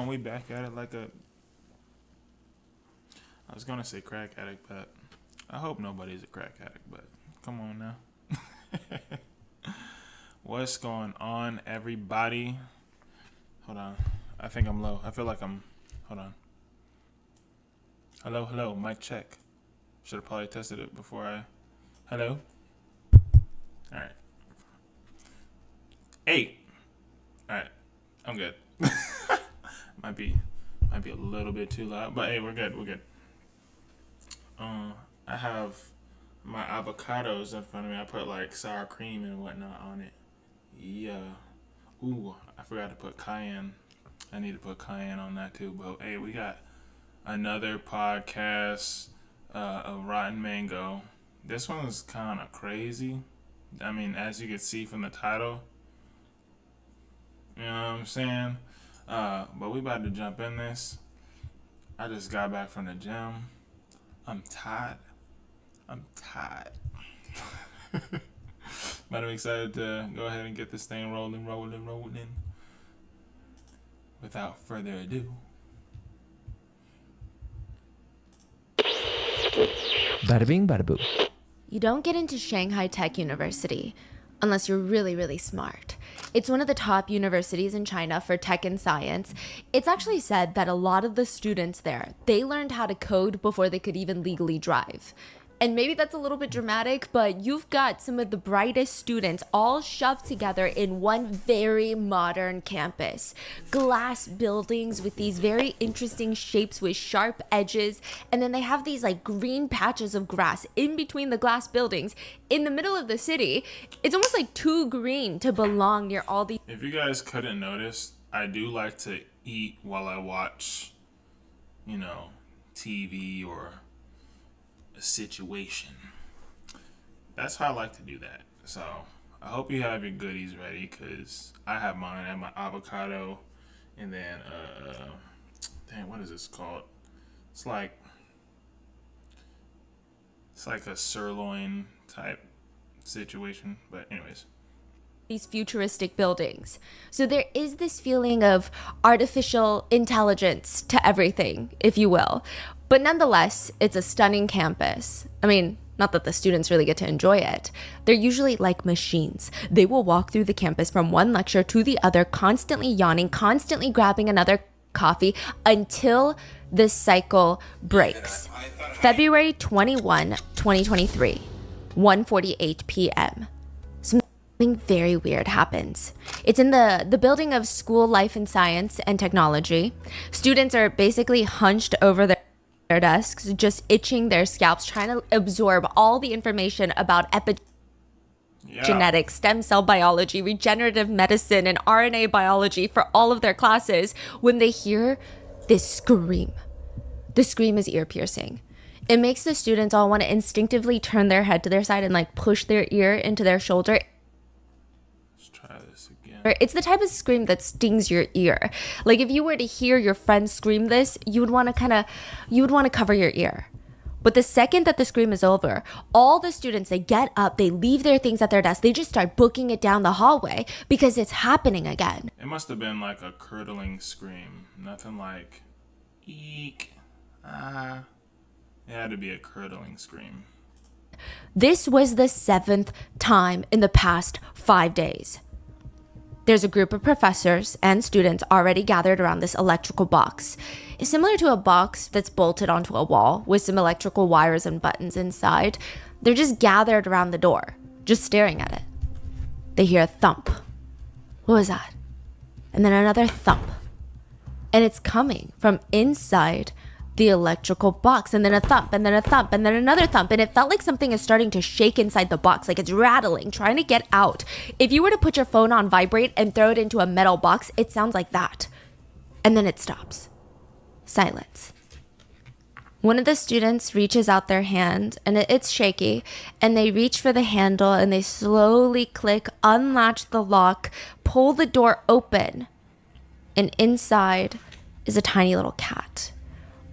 man, we back at it like a... I was gonna say crack addict, but I hope nobody's a crack addict, but come on now. What's going on, everybody? Hold on. I think I'm low. I feel like I'm... Hold on. Hello, mic check. Should have probably tested it before I... Hello? Alright. 8. Alright. I'm good. might be a little bit too loud, but hey, we're good. I have my avocados in front of me. I put like sour cream and whatnot on it. Yeah. Ooh, I forgot to put cayenne. I need to put cayenne on that too. But hey, we got another podcast of Rotten Mango. This one's kind of crazy. I mean, as you can see from the title. You know what I'm saying? But we about to jump in this. I just got back from the gym. I'm tired. But I'm excited to go ahead and get this thing rolling. Without further ado. Bada bing, bada boo. You don't get into Shanghai Tech University unless you're really, really smart. It's one of the top universities in China for tech and science. It's actually said that a lot of the students there, they learned how to code before they could even legally drive. And maybe that's a little bit dramatic, but you've got some of the brightest students all shoved together in one very modern campus. Glass buildings with these very interesting shapes with sharp edges. And then they have these like green patches of grass in between the glass buildings in the middle of the city. It's almost like too green to belong near all these. If you guys couldn't notice, I do like to eat while I watch, TV or a situation. That's how I like to do that. So I hope you have your goodies ready, because I have mine. I have my avocado, and then what is this called? It's like a sirloin type situation. But anyways, these futuristic buildings. So there is this feeling of artificial intelligence to everything, if you will. But nonetheless, it's a stunning campus. I mean, not that the students really get to enjoy it. They're usually like machines. They will walk through the campus from one lecture to the other, constantly yawning, constantly grabbing another coffee until this cycle breaks. February 21, 2023, 1:48 p.m. Something very weird happens. It's in the building of School Life and Science and Technology. Students are basically hunched over their desks, just itching their scalps, trying to absorb all the information about epigenetics, stem cell biology, regenerative medicine, and RNA biology for all of their classes, when they hear this scream. The scream is ear-piercing. It makes the students all want to instinctively turn their head to their side and like push their ear into their shoulder. try this again. It's the type of scream that stings your ear. Like if you were to hear your friend scream this, you would want to cover your ear. But the second that the scream is over, all the students, they get up, they leave their things at their desk, they just start booking it down the hallway because it's happening again. It must have been like a curdling scream. Nothing like eek, ah. It had to be a curdling scream. This was the 7th time in the past 5 days. There's a group of professors and students already gathered around this electrical box. It's similar to a box that's bolted onto a wall with some electrical wires and buttons inside. They're just gathered around the door, just staring at it. They hear a thump. What was that? And then another thump. And it's coming from inside the electrical box, and then a thump, and then a thump, and then another thump, and it felt like something is starting to shake inside the box, like it's rattling, trying to get out. If you were to put your phone on vibrate and throw it into a metal box, it sounds like that. And then it stops. Silence. One of the students reaches out their hand, and it's shaky, and they reach for the handle, and they slowly click, unlatch the lock, pull the door open, and inside is a tiny little cat.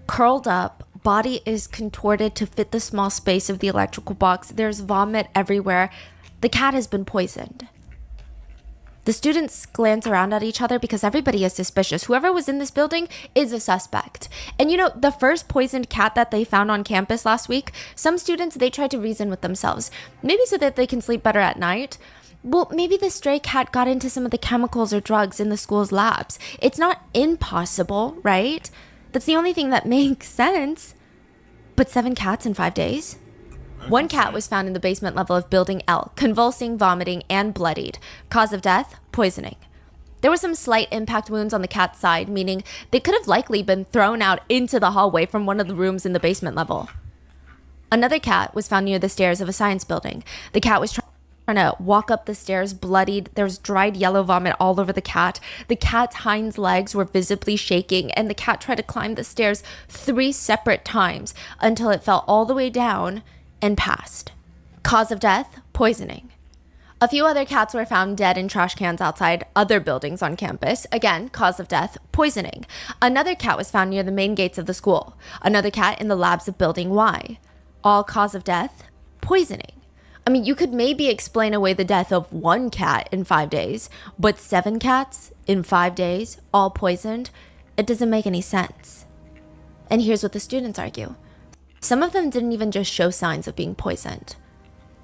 Curled up, body is contorted to fit the small space of the electrical box. There's vomit everywhere. The cat has been poisoned. The students glance around at each other because everybody is suspicious. Whoever was in this building is a suspect. And you know, the first poisoned cat that they found on campus last week, some students, they tried to reason with themselves. Maybe so that they can sleep better at night. Well, maybe the stray cat got into some of the chemicals or drugs in the school's labs. It's not impossible, right? That's the only thing that makes sense. But 7 cats in 5 days? One cat was found in the basement level of Building L, convulsing, vomiting, and bloodied. Cause of death? Poisoning. There were some slight impact wounds on the cat's side, meaning they could have likely been thrown out into the hallway from one of the rooms in the basement level. Another cat was found near the stairs of a science building. The cat was trying to walk up the stairs, bloodied. There was dried yellow vomit all over the cat. The cat's hind legs were visibly shaking, and the cat tried to climb the stairs 3 separate times until it fell all the way down and passed. Cause of death? Poisoning. A few other cats were found dead in trash cans outside other buildings on campus. Again, cause of death, poisoning. Another cat was found near the main gates of the school. Another cat in the labs of Building Y. All cause of death, poisoning. I mean, you could maybe explain away the death of 1 cat in 5 days, but 7 cats in 5 days, all poisoned? It doesn't make any sense. And here's what the students argue. Some of them didn't even just show signs of being poisoned.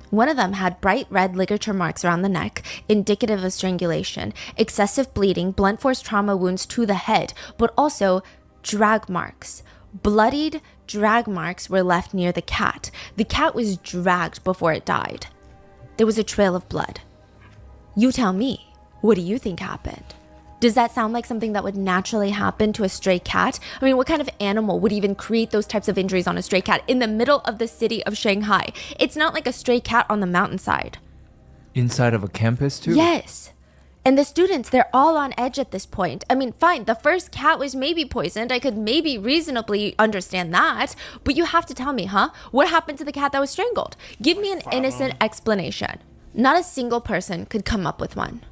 One of them had bright red ligature marks around the neck, indicative of strangulation, excessive bleeding, blunt force trauma wounds to the head, but also drag marks. Bloodied drag marks were left near the cat. The cat was dragged before it died. There was a trail of blood. You tell me, what do you think happened? Does that sound like something that would naturally happen to a stray cat? I mean, what kind of animal would even create those types of injuries on a stray cat in the middle of the city of Shanghai? It's not like a stray cat on the mountainside. Inside of a campus too? Yes. And the students, they're all on edge at this point. I mean, fine, the first cat was maybe poisoned. I could maybe reasonably understand that. But you have to tell me, what happened to the cat that was strangled? Give me an innocent explanation. Not a single person could come up with one.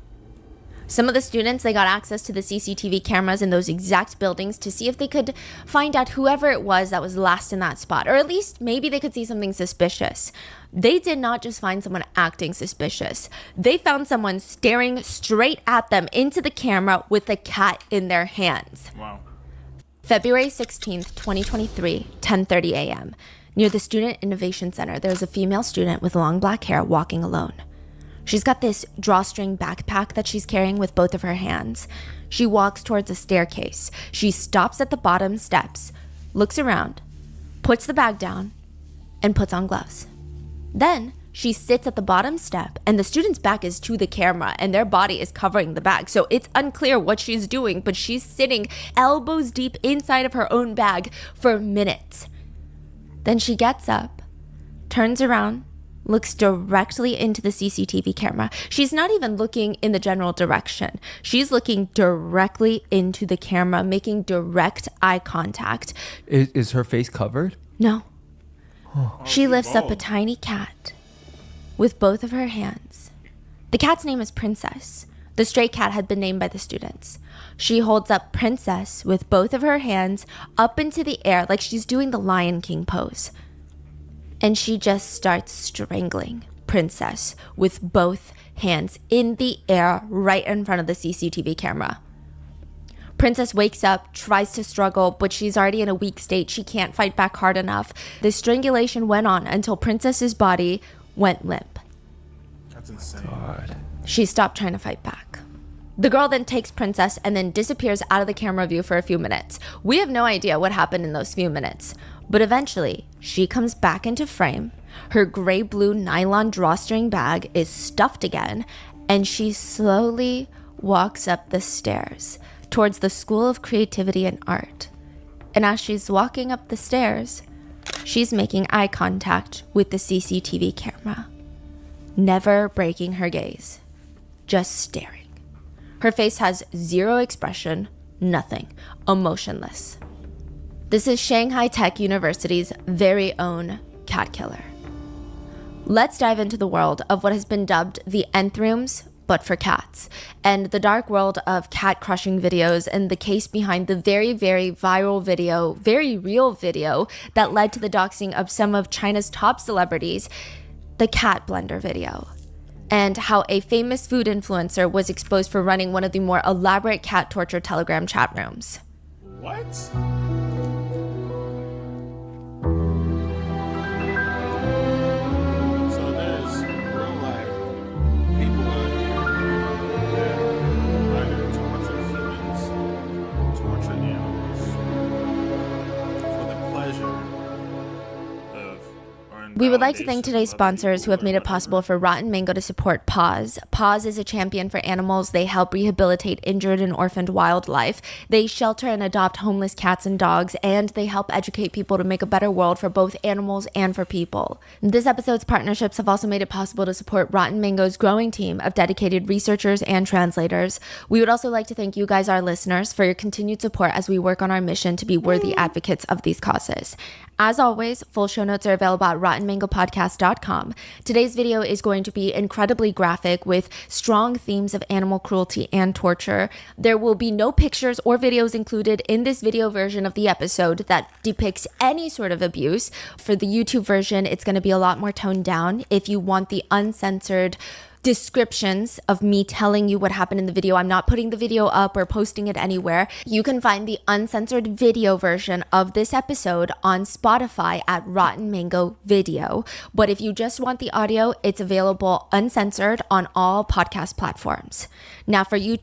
Some of the students, they got access to the CCTV cameras in those exact buildings to see if they could find out whoever it was that was last in that spot, or at least maybe they could see something suspicious. They did not just find someone acting suspicious. They found someone staring straight at them into the camera with a cat in their hands. Wow. February 16th, 2023, 10:30 a.m. Near the Student Innovation Center, there's a female student with long black hair walking alone. She's got this drawstring backpack that she's carrying with both of her hands. She walks towards a staircase. She stops at the bottom steps, looks around, puts the bag down, and puts on gloves. Then she sits at the bottom step, and the student's back is to the camera, and their body is covering the bag. So it's unclear what she's doing, but she's sitting elbows deep inside of her own bag for minutes. Then she gets up, turns around, looks directly into the CCTV camera. She's not even looking in the general direction. She's looking directly into the camera, making direct eye contact. Is her face covered? No. She lifts up a tiny cat with both of her hands. The cat's name is Princess. The stray cat had been named by the students. She holds up Princess with both of her hands up into the air like she's doing the Lion King pose. And she just starts strangling Princess with both hands in the air right in front of the CCTV camera. Princess wakes up, tries to struggle, but she's already in a weak state. She can't fight back hard enough. The strangulation went on until Princess's body went limp. That's insane. God. She stopped trying to fight back. The girl then takes Princess and then disappears out of the camera view for a few minutes. We have no idea what happened in those few minutes. But eventually, she comes back into frame. Her gray-blue nylon drawstring bag is stuffed again, and she slowly walks up the stairs towards the School of Creativity and Art. And as she's walking up the stairs, she's making eye contact with the CCTV camera, never breaking her gaze, just staring. Her face has zero expression, nothing, emotionless. This is Shanghai Tech University's very own cat killer. Let's dive into the world of what has been dubbed the nth rooms, but for cats, and the dark world of cat crushing videos and the case behind the very, very viral video, very real video that led to the doxing of some of China's top celebrities, the cat blender video. and how a famous food influencer was exposed for running one of the more elaborate cat torture Telegram chat rooms. What? So there's real life people out here that either torture humans, torture animals for the pleasure of. We would like to thank today's sponsors who have made it possible for Rotten Mango to support Paws. Paws is a champion for animals. They help rehabilitate injured and orphaned wildlife. They shelter and adopt homeless cats and dogs, and they help educate people to make a better world for both animals and for people. This episode's partnerships have also made it possible to support Rotten Mango's growing team of dedicated researchers and translators. We would also like to thank you guys, our listeners, for your continued support as we work on our mission to be worthy advocates of these causes. As always, full show notes are available at rottenmangopodcast.com. Today's video is going to be incredibly graphic with strong themes of animal cruelty and torture. There will be no pictures or videos included in this video version of the episode that depicts any sort of abuse. For the YouTube version, it's going to be a lot more toned down. If you want the uncensored descriptions of me telling you what happened in the video, I'm not putting the video up or posting it anywhere. You can find the uncensored video version of this episode on Spotify at Rotten Mango Video. But if you just want the audio, it's available uncensored on all podcast platforms. Now for you,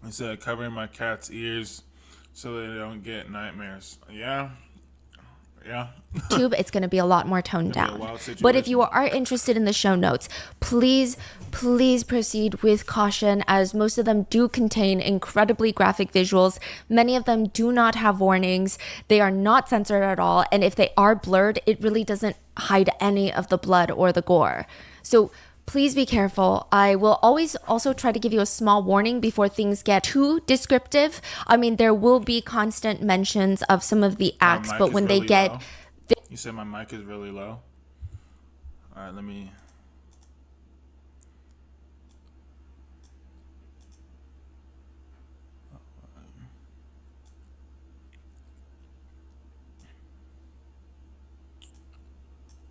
I said covering my cat's ears so they don't get nightmares. Yeah. YouTube, it's going to be a lot more toned Gonna be a down. wild situation. But if you are interested in the show notes, please proceed with caution, as most of them do contain incredibly graphic visuals. Many of them do not have warnings. They are not censored at all. And if they are blurred, it really doesn't hide any of the blood or the gore. So please be careful. I will always also try to give you a small warning before things get too descriptive. I mean, there will be constant mentions of some of the acts, but when they get... Low. You said my mic is really low? All right, let me...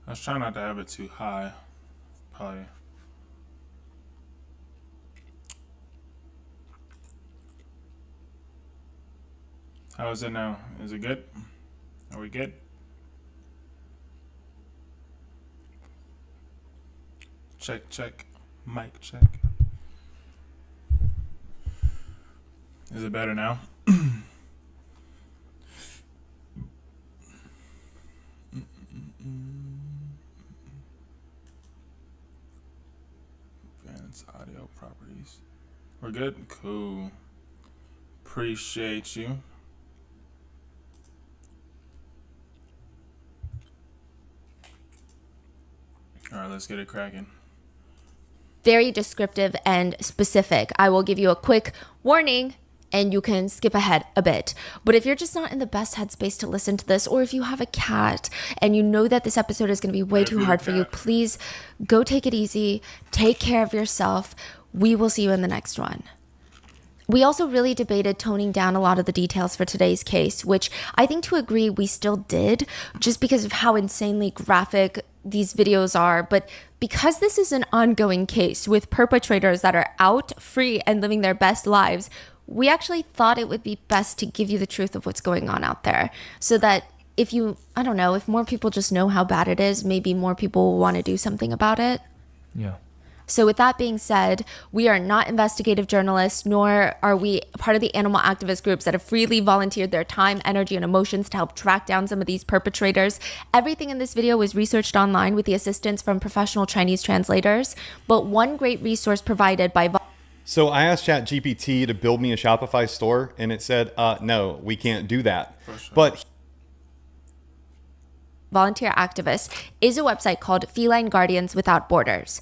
I was trying not to have it too high. Probably... How is it now? Is it good? Are we good? Check. Mic check. Is it better now? Advanced audio properties. We're good? Cool. Appreciate you. All right, let's get it cracking. Very descriptive and specific. I will give you a quick warning and you can skip ahead a bit. But if you're just not in the best headspace to listen to this, or if you have a cat and you know that this episode is going to be way too hard for you, please go take it easy. Take care of yourself. We will see you in the next one. We also really debated toning down a lot of the details for today's case, which I think to agree we still did, just because of how insanely graphic these videos are. But because this is an ongoing case with perpetrators that are out, free, and living their best lives, we actually thought it would be best to give you the truth of what's going on out there, so that if more people just know how bad it is, maybe more people will want to do something about it. Yeah. So with that being said, we are not investigative journalists, nor are we part of the animal activist groups that have freely volunteered their time, energy, and emotions to help track down some of these perpetrators. Everything in this video was researched online with the assistance from professional Chinese translators, but one great resource provided by So I asked ChatGPT to build me a Shopify store, and it said, no, we can't do that. Sure. But volunteer activists is a website called Feline Guardians Without Borders.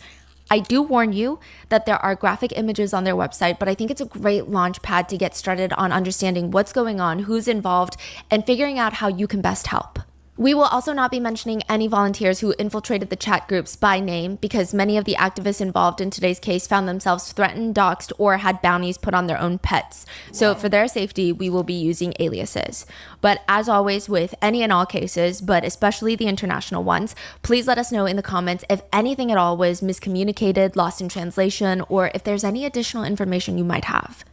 I do warn you that there are graphic images on their website, but I think it's a great launch pad to get started on understanding what's going on, who's involved, and figuring out how you can best help. We will also not be mentioning any volunteers who infiltrated the chat groups by name because many of the activists involved in today's case found themselves threatened, doxxed, or had bounties put on their own pets. So for their safety, we will be using aliases. But as always with any and all cases, but especially the international ones, please let us know in the comments if anything at all was miscommunicated, lost in translation, or if there's any additional information you might have.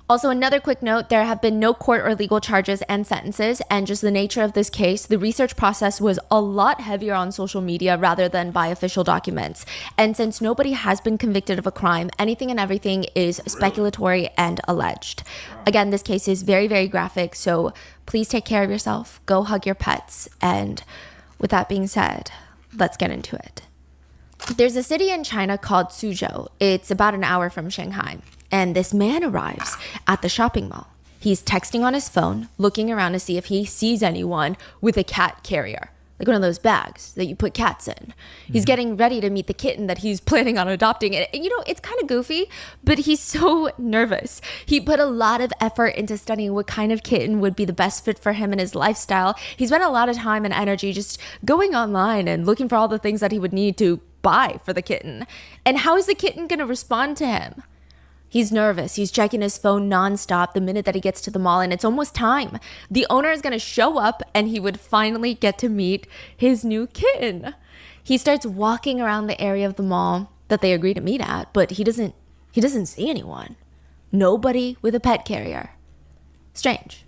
Also, another quick note, there have been no court or legal charges and sentences, and just the nature of this case, the research process was a lot heavier on social media rather than by official documents. And since nobody has been convicted of a crime, anything and everything is speculatory and alleged. Again, this case is very, very graphic, so please take care of yourself, go hug your pets, and with that being said, let's get into it. There's a city in China called Suzhou. It's about an hour from Shanghai. And this man arrives at the shopping mall. He's texting on his phone, looking around to see if he sees anyone with a cat carrier, like one of those bags that you put cats in. He's getting ready to meet the kitten that he's planning on adopting. And you know, it's kind of goofy, but he's so nervous. He put a lot of effort into studying what kind of kitten would be the best fit for him and his lifestyle. He spent a lot of time and energy just going online and looking for all the things that he would need to buy for the kitten. And how is the kitten going to respond to him? He's nervous. He's checking his phone nonstop the minute that he gets to the mall, and it's almost time. The owner is going to show up, and he would finally get to meet his new kitten. He starts walking around the area of the mall that they agree to meet at, but he doesn't see anyone. Nobody with a pet carrier. Strange.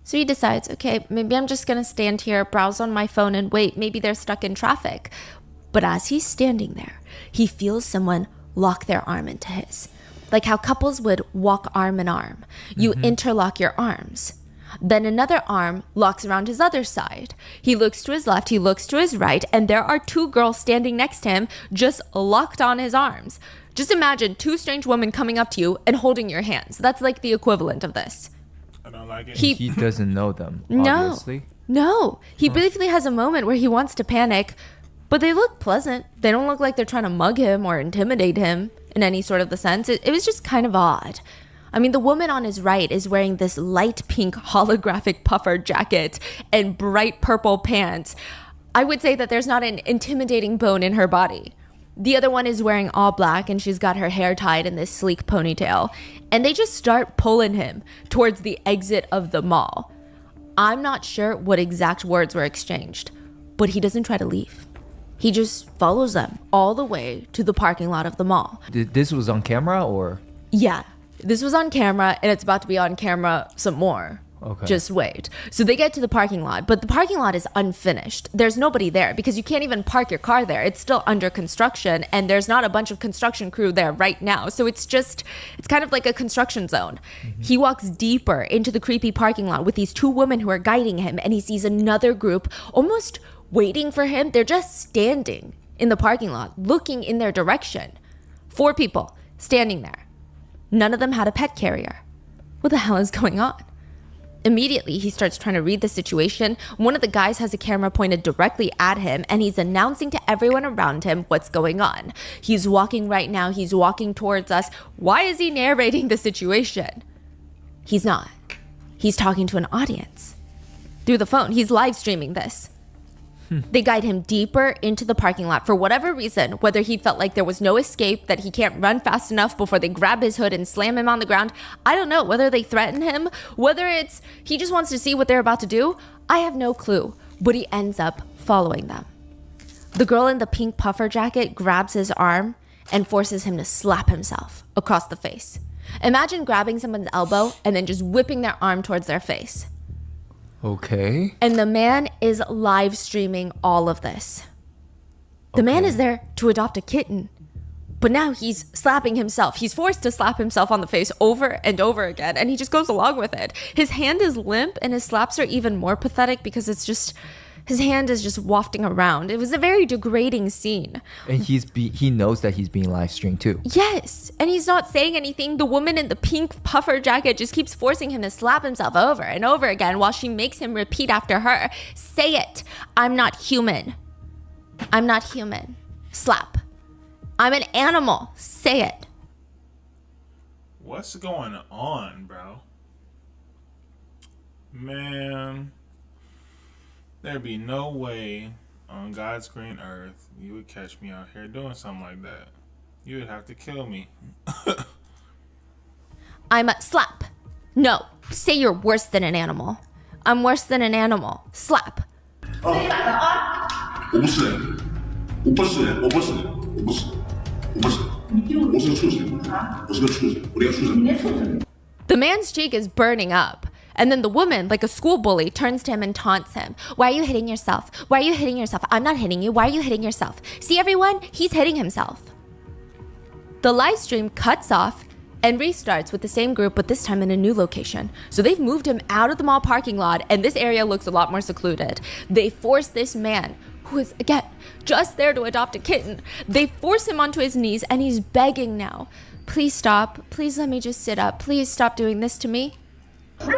So he decides, okay, maybe I'm just going to stand here, browse on my phone, and wait. Maybe they're stuck in traffic. But as he's standing there, he feels someone lock their arm into his. Like how couples would walk arm in arm. You interlock your arms. Then another arm locks around his other side. He looks to his left, he looks to his right, and there are two girls standing next to him, just locked on his arms. Just imagine two strange women coming up to you and holding your hands. That's like the equivalent of this. I don't like it. He doesn't know them, obviously. No. He briefly has a moment where he wants to panic, but they look pleasant. They don't look like they're trying to mug him or intimidate him in any sort of the sense. It was just kind of odd. I mean, the woman on his right is wearing this light pink holographic puffer jacket and bright purple pants. I would say that there's not an intimidating bone in her body. The other one is wearing all black and she's got her hair tied in this sleek ponytail. And they just start pulling him towards the exit of the mall. I'm not sure what exact words were exchanged, but he doesn't try to leave. He just follows them all the way to the parking lot of the mall. This was on camera or? Yeah, this was on camera and it's about to be on camera some more. Okay. Just wait. So they get to the parking lot, but the parking lot is unfinished. There's nobody there because you can't even park your car there. It's still under construction and there's not a bunch of construction crew there right now. So it's kind of like a construction zone. He walks deeper into the creepy parking lot with these two women who are guiding him, and he sees another group almost waiting for him. They're just standing in the parking lot, looking in their direction. 4 people standing there. None of them had a pet carrier. What the hell is going on? Immediately, he starts trying to read the situation. One of the guys has a camera pointed directly at him, and he's announcing to everyone around him what's going on. He's walking right now. He's walking towards us. Why is he narrating the situation? He's not. He's talking to an audience through the phone. He's live streaming this. They guide him deeper into the parking lot for whatever reason, whether he felt like there was no escape, that he can't run fast enough before they grab his hood and slam him on the ground. I don't know, whether they threaten him, whether it's he just wants to see what they're about to do. I have no clue, but he ends up following them. The girl in the pink puffer jacket grabs his arm and forces him to slap himself across the face. Imagine grabbing someone's elbow and then just whipping their arm towards their face. Okay. And the man is live streaming all of this. The man is there to adopt a kitten, but now he's slapping himself. He's forced to slap himself on the face over and over again, and he just goes along with it. His hand is limp, and his slaps are even more pathetic because his hand is just wafting around. It was a very degrading scene. And he knows that he's being live streamed too. Yes, and he's not saying anything. The woman in the pink puffer jacket just keeps forcing him to slap himself over and over again while she makes him repeat after her. Say it. I'm not human. I'm not human. Slap. I'm an animal. Say it. What's going on, bro? Man. There'd be no way on God's green earth you would catch me out here doing something like that. You would have to kill me. I'm a slap. No, say you're worse than an animal. I'm worse than an animal. Slap. 我不是人，我不是人，我不是人，我不是，我不是，我是个畜生，我是个畜生，我连畜生。 The man's cheek is burning up. And then the woman, like a school bully, turns to him and taunts him. Why are you hitting yourself? Why are you hitting yourself? I'm not hitting you. Why are you hitting yourself? See, everyone? He's hitting himself. The live stream cuts off and restarts with the same group, but this time in a new location. So they've moved him out of the mall parking lot, and this area looks a lot more secluded. They force this man, who is, again, just there to adopt a kitten, they force him onto his knees, and he's begging now. Please stop. Please let me just sit up. Please stop doing this to me. 关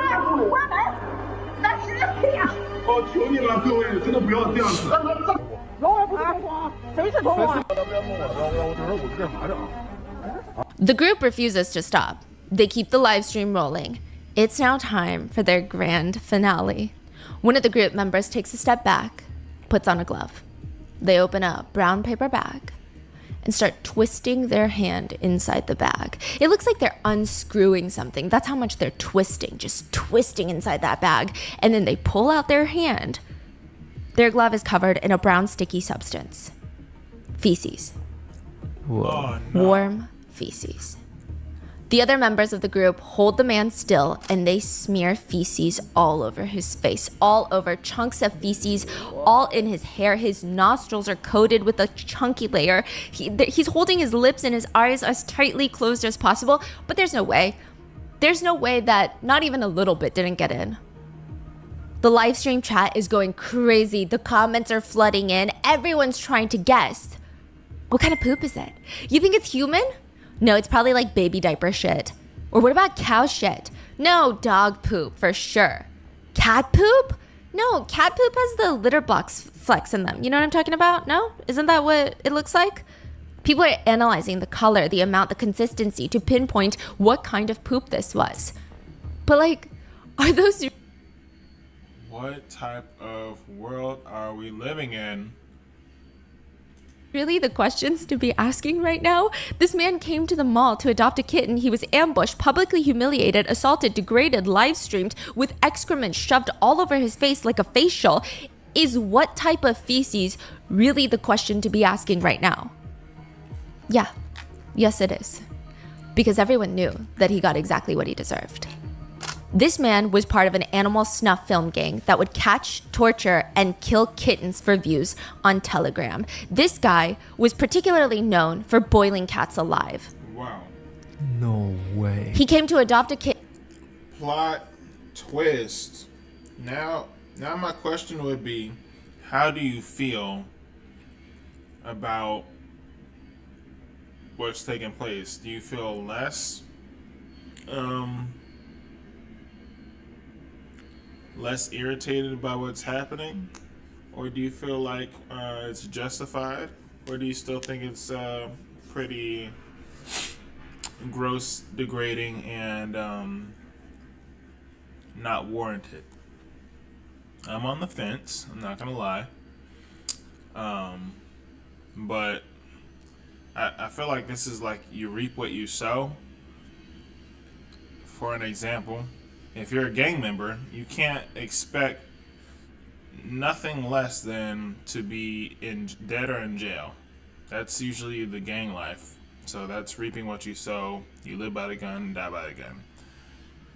门，咱是这样。哦，求你了，各位，真的不要这样子。老外不是同行，谁是同行？ The group refuses to stop. They keep the live stream rolling. It's now time for their grand finale. One of the group members takes a step back, puts on a glove. They open a brown paper bag and start twisting their hand inside the bag. It looks like they're unscrewing something. That's how much they're twisting, just twisting inside that bag. And then they pull out their hand. Their glove is covered in a brown sticky substance. Feces. Oh, no. Warm feces. The other members of the group hold the man still and they smear feces all over his face, all over, chunks of feces all in his hair. His nostrils are coated with a chunky layer. He's holding his lips and his eyes as tightly closed as possible, but there's no way. There's no way that not even a little bit didn't get in. The live stream chat is going crazy. The comments are flooding in. Everyone's trying to guess. What kind of poop is it? You think it's human? No, it's probably like baby diaper shit. Or what about cow shit? No, dog poop for sure. Cat poop? No, cat poop has the litter box flecks in them. You know what I'm talking about? No? Isn't that what it looks like? People are analyzing the color, the amount, the consistency to pinpoint what kind of poop this was. But like, are those... What type of world are we living in? really the questions to be asking right now? This man came to the mall to adopt a kitten. He was ambushed, publicly humiliated, assaulted, degraded, live streamed, with excrement shoved all over his face like a facial. Is what type of feces really the question to be asking right now? Yeah. Yes, it is. Because everyone knew that he got exactly what he deserved. This man was part of an animal snuff film gang that would catch, torture, and kill kittens for views on Telegram. This guy was particularly known for boiling cats alive. Wow. No way. He came to adopt a kitten. Plot twist. Now my question would be, how do you feel about what's taking place? Do you feel less less irritated by what's happening, or do you feel like it's justified, or do you still think it's pretty gross, degrading, and not warranted? I'm on the fence, I'm not gonna lie, but I feel like this is like you reap what you sow. For an example, if you're a gang member, you can't expect nothing less than to be dead or in jail. That's usually the gang life. So that's reaping what you sow. You live by the gun, die by the gun.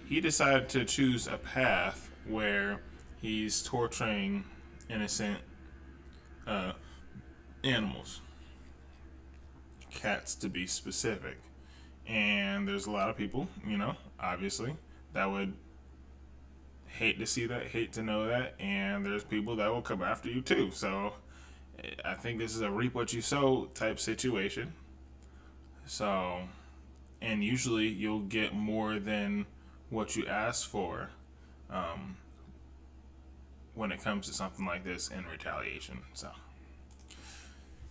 He decided to choose a path where he's torturing innocent animals. Cats, to be specific. And there's a lot of people, obviously, that would hate to see that, hate to know that, and there's people that will come after you too. So I think this is a reap what you sow type situation. So, and usually you'll get more than what you ask for when it comes to something like this in retaliation. So.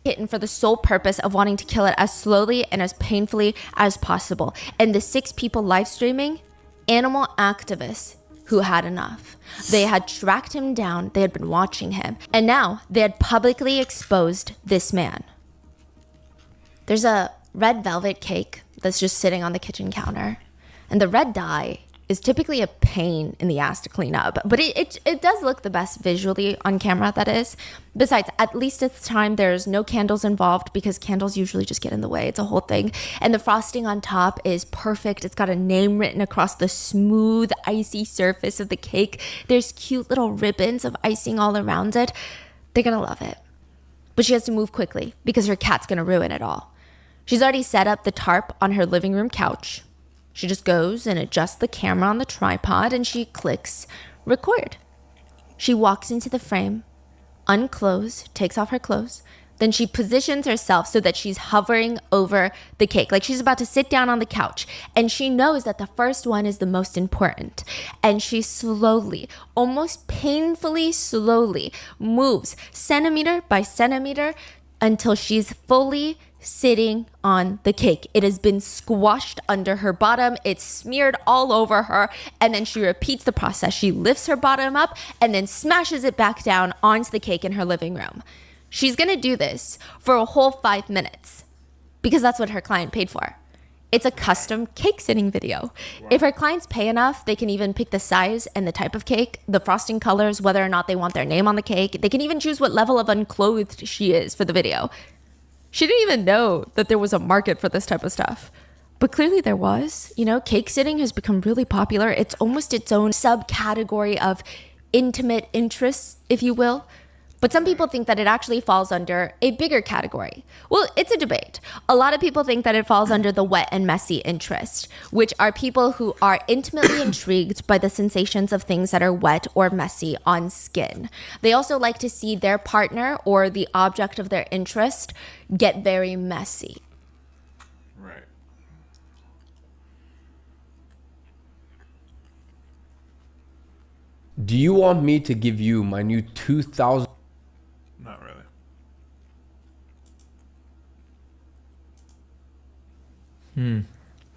Kitten for the sole purpose of wanting to kill it as slowly and as painfully as possible. And the 6 people live streaming, animal activists who had enough. They had tracked him down, they had been watching him, and now they had publicly exposed this man. There's a red velvet cake that's just sitting on the kitchen counter, and the red dye is typically a pain in the ass to clean up, but it does look the best visually on camera, that is. Besides, at least at the time, there's no candles involved because candles usually just get in the way. It's a whole thing. And the frosting on top is perfect. It's got a name written across the smooth, icy surface of the cake. There's cute little ribbons of icing all around it. They're gonna love it. But she has to move quickly because her cat's gonna ruin it all. She's already set up the tarp on her living room couch. She just goes and adjusts the camera on the tripod and she clicks record. She walks into the frame, unclothes, takes off her clothes. Then she positions herself so that she's hovering over the cake, like she's about to sit down on the couch. And she knows that the first one is the most important. And she slowly, almost painfully slowly, moves centimeter by centimeter until she's fully sitting on the cake. It has been squashed under her bottom. It's smeared all over her. And then she repeats the process. She lifts her bottom up and then smashes it back down onto the cake in her living room. She's going to do this for a whole 5 minutes because that's what her client paid for. It's a custom cake sitting video. Wow. If her clients pay enough, they can even pick the size and the type of cake, the frosting colors, whether or not they want their name on the cake. They can even choose what level of unclothed she is for the video. She didn't even know that there was a market for this type of stuff. But clearly there was. You know, cake sitting has become really popular. It's almost its own subcategory of intimate interests, if you will. But some people think that it actually falls under a bigger category. Well, it's a debate. A lot of people think that it falls under the wet and messy interest, which are people who are intimately intrigued by the sensations of things that are wet or messy on skin. They also like to see their partner or the object of their interest get very messy. Right. Do you want me to give you my new 2000? Not really.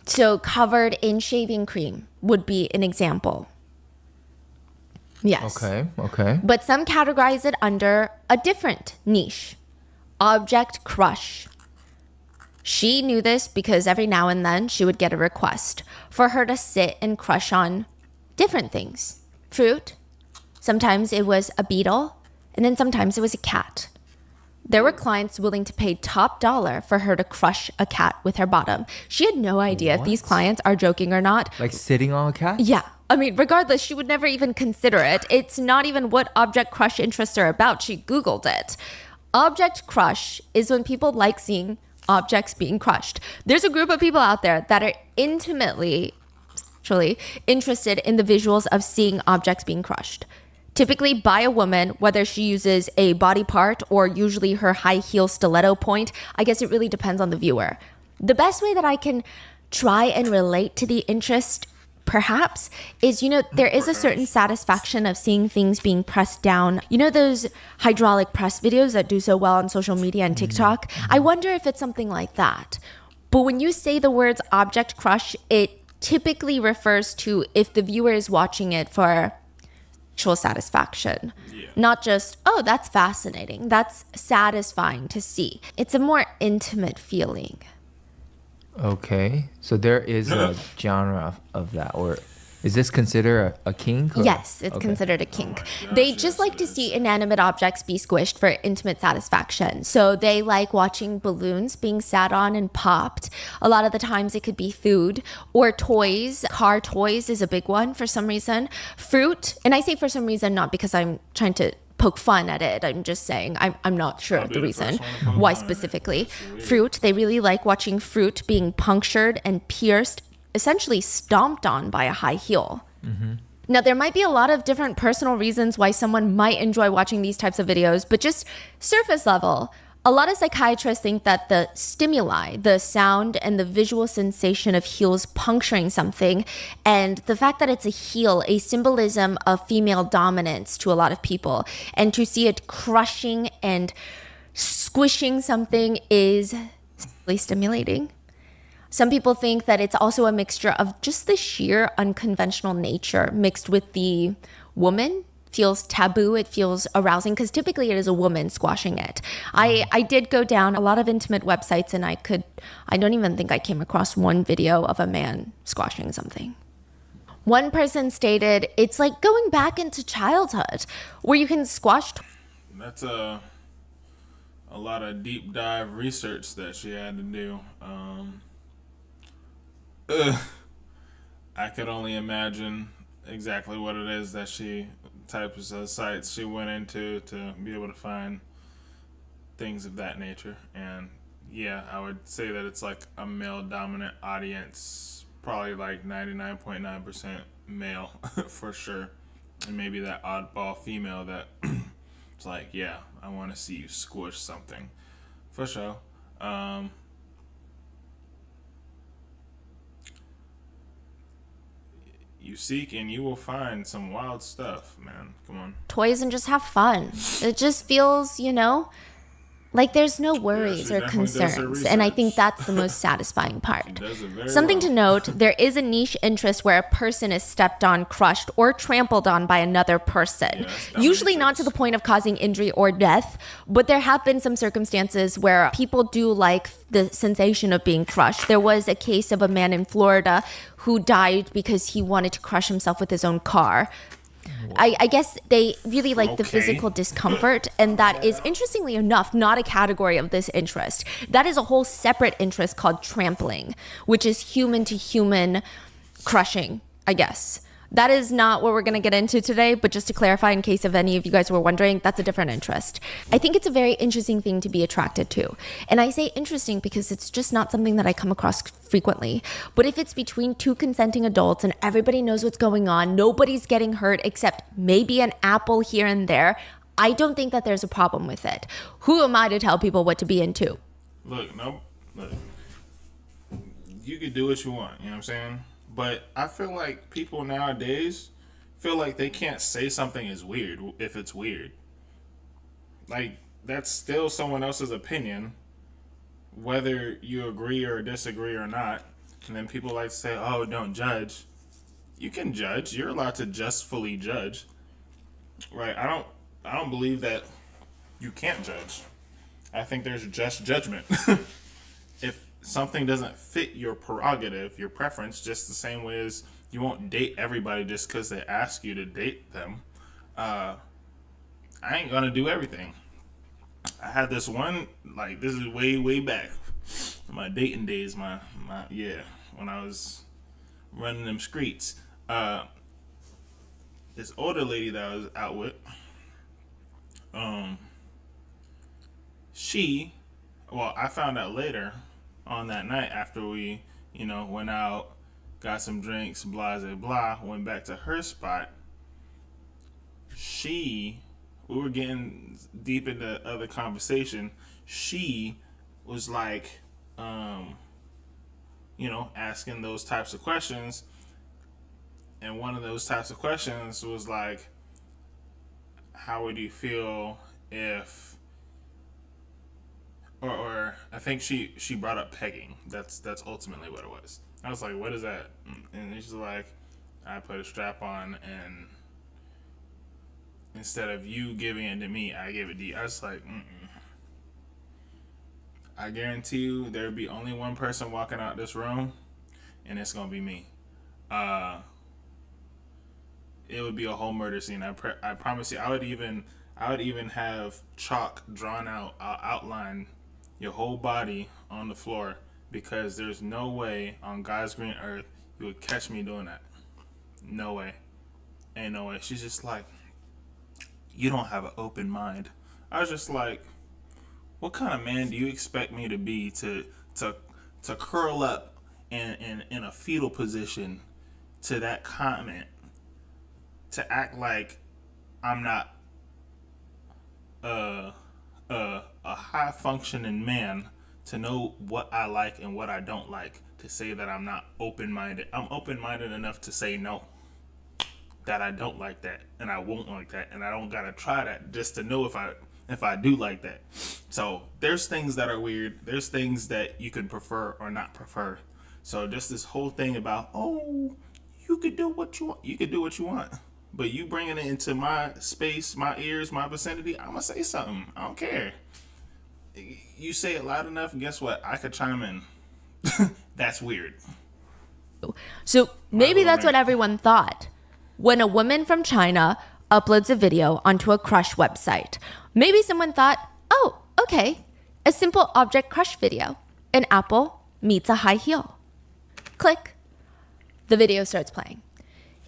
So covered in shaving cream would be an example. Yes. Okay. But some categorize it under a different niche. Object crush. She knew this because every now and then she would get a request for her to sit and crush on different things. Fruit. Sometimes it was a beetle. And then sometimes it was a cat. There were clients willing to pay top dollar for her to crush a cat with her bottom. She had no idea if these clients are joking or not. Like sitting on a cat? Yeah. I mean, regardless, she would never even consider it. It's not even what object crush interests are about. She Googled it. Object crush is when people like seeing objects being crushed. There's a group of people out there that are intimately, actually, interested in the visuals of seeing objects being crushed. Typically by a woman, whether she uses a body part or usually her high heel stiletto point. I guess it really depends on the viewer. The best way that I can try and relate to the interest, perhaps, is, you know, there is a certain satisfaction of seeing things being pressed down. You know those hydraulic press videos that do so well on social media and TikTok? I wonder if it's something like that. But when you say the words object crush, it typically refers to if the viewer is watching it for actual satisfaction. Yeah. Not just, oh, that's fascinating. That's satisfying to see. It's a more intimate feeling. Okay. So there is a genre of that, or is this considered a kink? Or? Yes, it's considered a kink. They just like to see inanimate objects be squished for intimate satisfaction. So they like watching balloons being sat on and popped. A lot of the times it could be food or toys. Car toys is a big one for some reason. Fruit, and I say for some reason not because I'm trying to poke fun at it. I'm just saying I'm not sure of the reason why specifically. Fruit, they really like watching fruit being punctured and pierced, essentially stomped on by a high heel. Now, there might be a lot of different personal reasons why someone might enjoy watching these types of videos, but just surface level, a lot of psychiatrists think that the stimuli, the sound and the visual sensation of heels puncturing something, and the fact that it's a heel, a symbolism of female dominance to a lot of people, and to see it crushing and squishing something is really stimulating. Some people think that it's also a mixture of just the sheer unconventional nature mixed with the woman feels taboo, it feels arousing, because typically it is a woman squashing it. I did go down a lot of intimate websites and I don't even think I came across one video of a man squashing something. One person stated, it's like going back into childhood where you can squash. That's a lot of deep dive research that she had to do. I could only imagine exactly what it is that types of sites she went into to be able to find things of that nature. And yeah, I would say that it's like a male dominant audience, probably like 99.9% male for sure. And maybe that oddball female that it's like, yeah, I want to see you squish something for sure. You seek and you will find some wild stuff, man. Come on. Toys and just have fun. It just feels, like there's no worries or definitely does her concerns. And I think research. that's the most satisfying part. Does it very Something well. to note, there is a niche interest where a person is stepped on, crushed, or trampled on by another person. Yeah, that's dumb Usually not to interest. the point of causing injury or death, but there have been some circumstances where people do like the sensation of being crushed. There was a case of a man in Florida who died because he wanted to crush himself with his own car. I guess they really like the Okay. physical discomfort, and that is, interestingly enough, not a category of this interest. That is a whole separate interest called trampling, which is human to human crushing, I guess. That is not what we're going to get into today, but just to clarify, in case of any of you guys were wondering, that's a different interest. I think it's a very interesting thing to be attracted to. And I say interesting because it's just not something that I come across frequently. But if it's between two consenting adults and everybody knows what's going on, nobody's getting hurt except maybe an apple here and there, I don't think that there's a problem with it. Who am I to tell people what to be into? Look, you could do what you want, you know what I'm saying? But I feel like people nowadays feel like they can't say something is weird if it's weird. Like, that's still someone else's opinion, whether you agree or disagree or not. And then people like to say, oh, don't judge. You can judge. You're allowed to justfully judge. Right? I don't believe that you can't judge. I think there's just judgment. If something doesn't fit your prerogative, your preference, just the same way as you won't date everybody just because they ask you to date them, I ain't gonna do everything. I had this one, like, this is way back, my dating days, my when I was running them streets. This older lady that I was out with, I found out later on that night after we, went out, got some drinks, blah, blah, blah, went back to her spot. We were getting deep into other conversation. She was like, asking those types of questions. And one of those types of questions was like, how would you feel if, or I think she brought up pegging. That's ultimately what it was. I was like, what is that? And she's like, I put a strap on, and instead of you giving it to me, I gave it to you. I was like, I guarantee you there'd be only one person walking out this room, and it's gonna be me. It would be a whole murder scene. I promise you. I would even have chalk drawn out. I'll outline your whole body on the floor, because there's no way on God's green earth you would catch me doing that. No way. Ain't no way. She's just like, you don't have an open mind. I was just like, what kind of man do you expect me to be to curl up in a fetal position to that comment, to act like I'm not a high functioning man, to know what I like and what I don't like, to say that I'm not open-minded. I'm open-minded enough to say no, that I don't like that and I won't like that, and I don't gotta try that just to know if I do like that. So there's things that are weird. There's things that you can prefer or not prefer. So just this whole thing about, oh, you could do what you want. You could do what you want. But you bringing it into my space, my ears, my vicinity, I'm going to say something. I don't care. You say it loud enough, and guess what? I could chime in. That's weird. So maybe that's what everyone thought. When a woman from China uploads a video onto a crush website, maybe someone thought, oh, okay, a simple object crush video. An apple meets a high heel. Click. The video starts playing.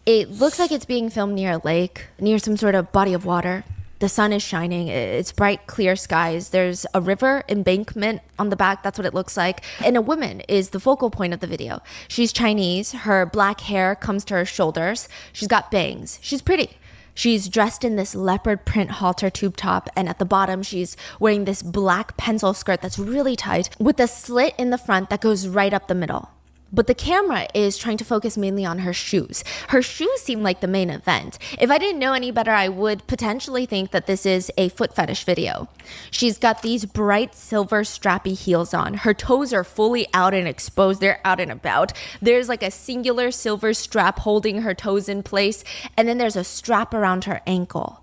It looks like it's being filmed near a lake, near some sort of body of water. The sun is shining. It's bright, clear skies. There's a river embankment on the back. That's what it looks like. And a woman is the focal point of the video. She's Chinese. Her black hair comes to her shoulders. She's got bangs. She's pretty. She's dressed in this leopard print halter tube top, and at the bottom, she's wearing this black pencil skirt that's really tight with a slit in the front that goes right up the middle. But the camera is trying to focus mainly on her shoes. Her shoes seem like the main event. If I didn't know any better, I would potentially think that this is a foot fetish video. She's got these bright silver strappy heels on. Her toes are fully out and exposed. They're out and about. There's like a singular silver strap holding her toes in place, and then there's a strap around her ankle.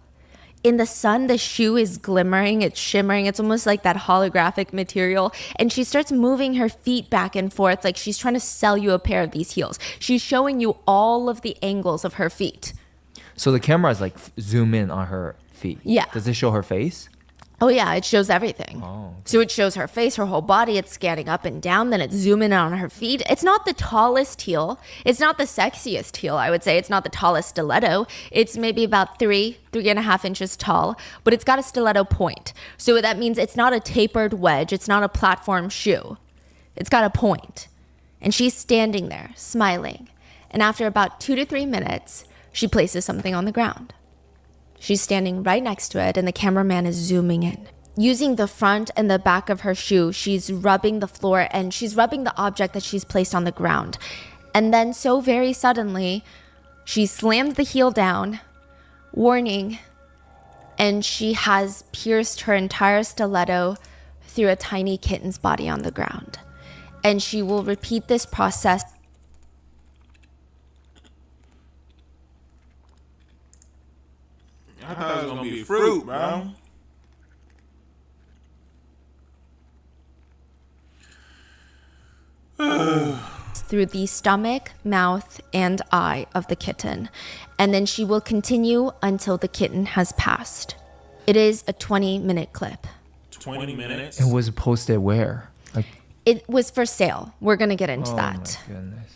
In the sun, the shoe is glimmering, it's shimmering, it's almost like that holographic material. And she starts moving her feet back and forth like she's trying to sell you a pair of these heels. She's showing you all of the angles of her feet. So the camera is like zoom in on her feet. Yeah. Does it show her face? Oh yeah, it shows everything. Oh, okay. So it shows her face, her whole body, it's scanning up and down, then it's zooming in on her feet. It's not the tallest heel. It's not the sexiest heel, I would say. It's not the tallest stiletto. It's maybe about 3.5 inches tall, but it's got a stiletto point. So that means it's not a tapered wedge. It's not a platform shoe. It's got a point. And she's standing there, smiling. And after about 2 to 3 minutes, she places something on the ground. She's standing right next to it, and the cameraman is zooming in. Using the front and the back of her shoe, she's rubbing the floor, and she's rubbing the object that she's placed on the ground. And then, so very suddenly, she slams the heel down, warning, and she has pierced her entire stiletto through a tiny kitten's body on the ground. And she will repeat this process. I thought it was going to be fruit, bro. Through the stomach, mouth, and eye of the kitten. And then she will continue until the kitten has passed. It is a 20-minute clip. 20 minutes? It was posted where? Like, It was for sale. We're going to get into that. Oh my goodness.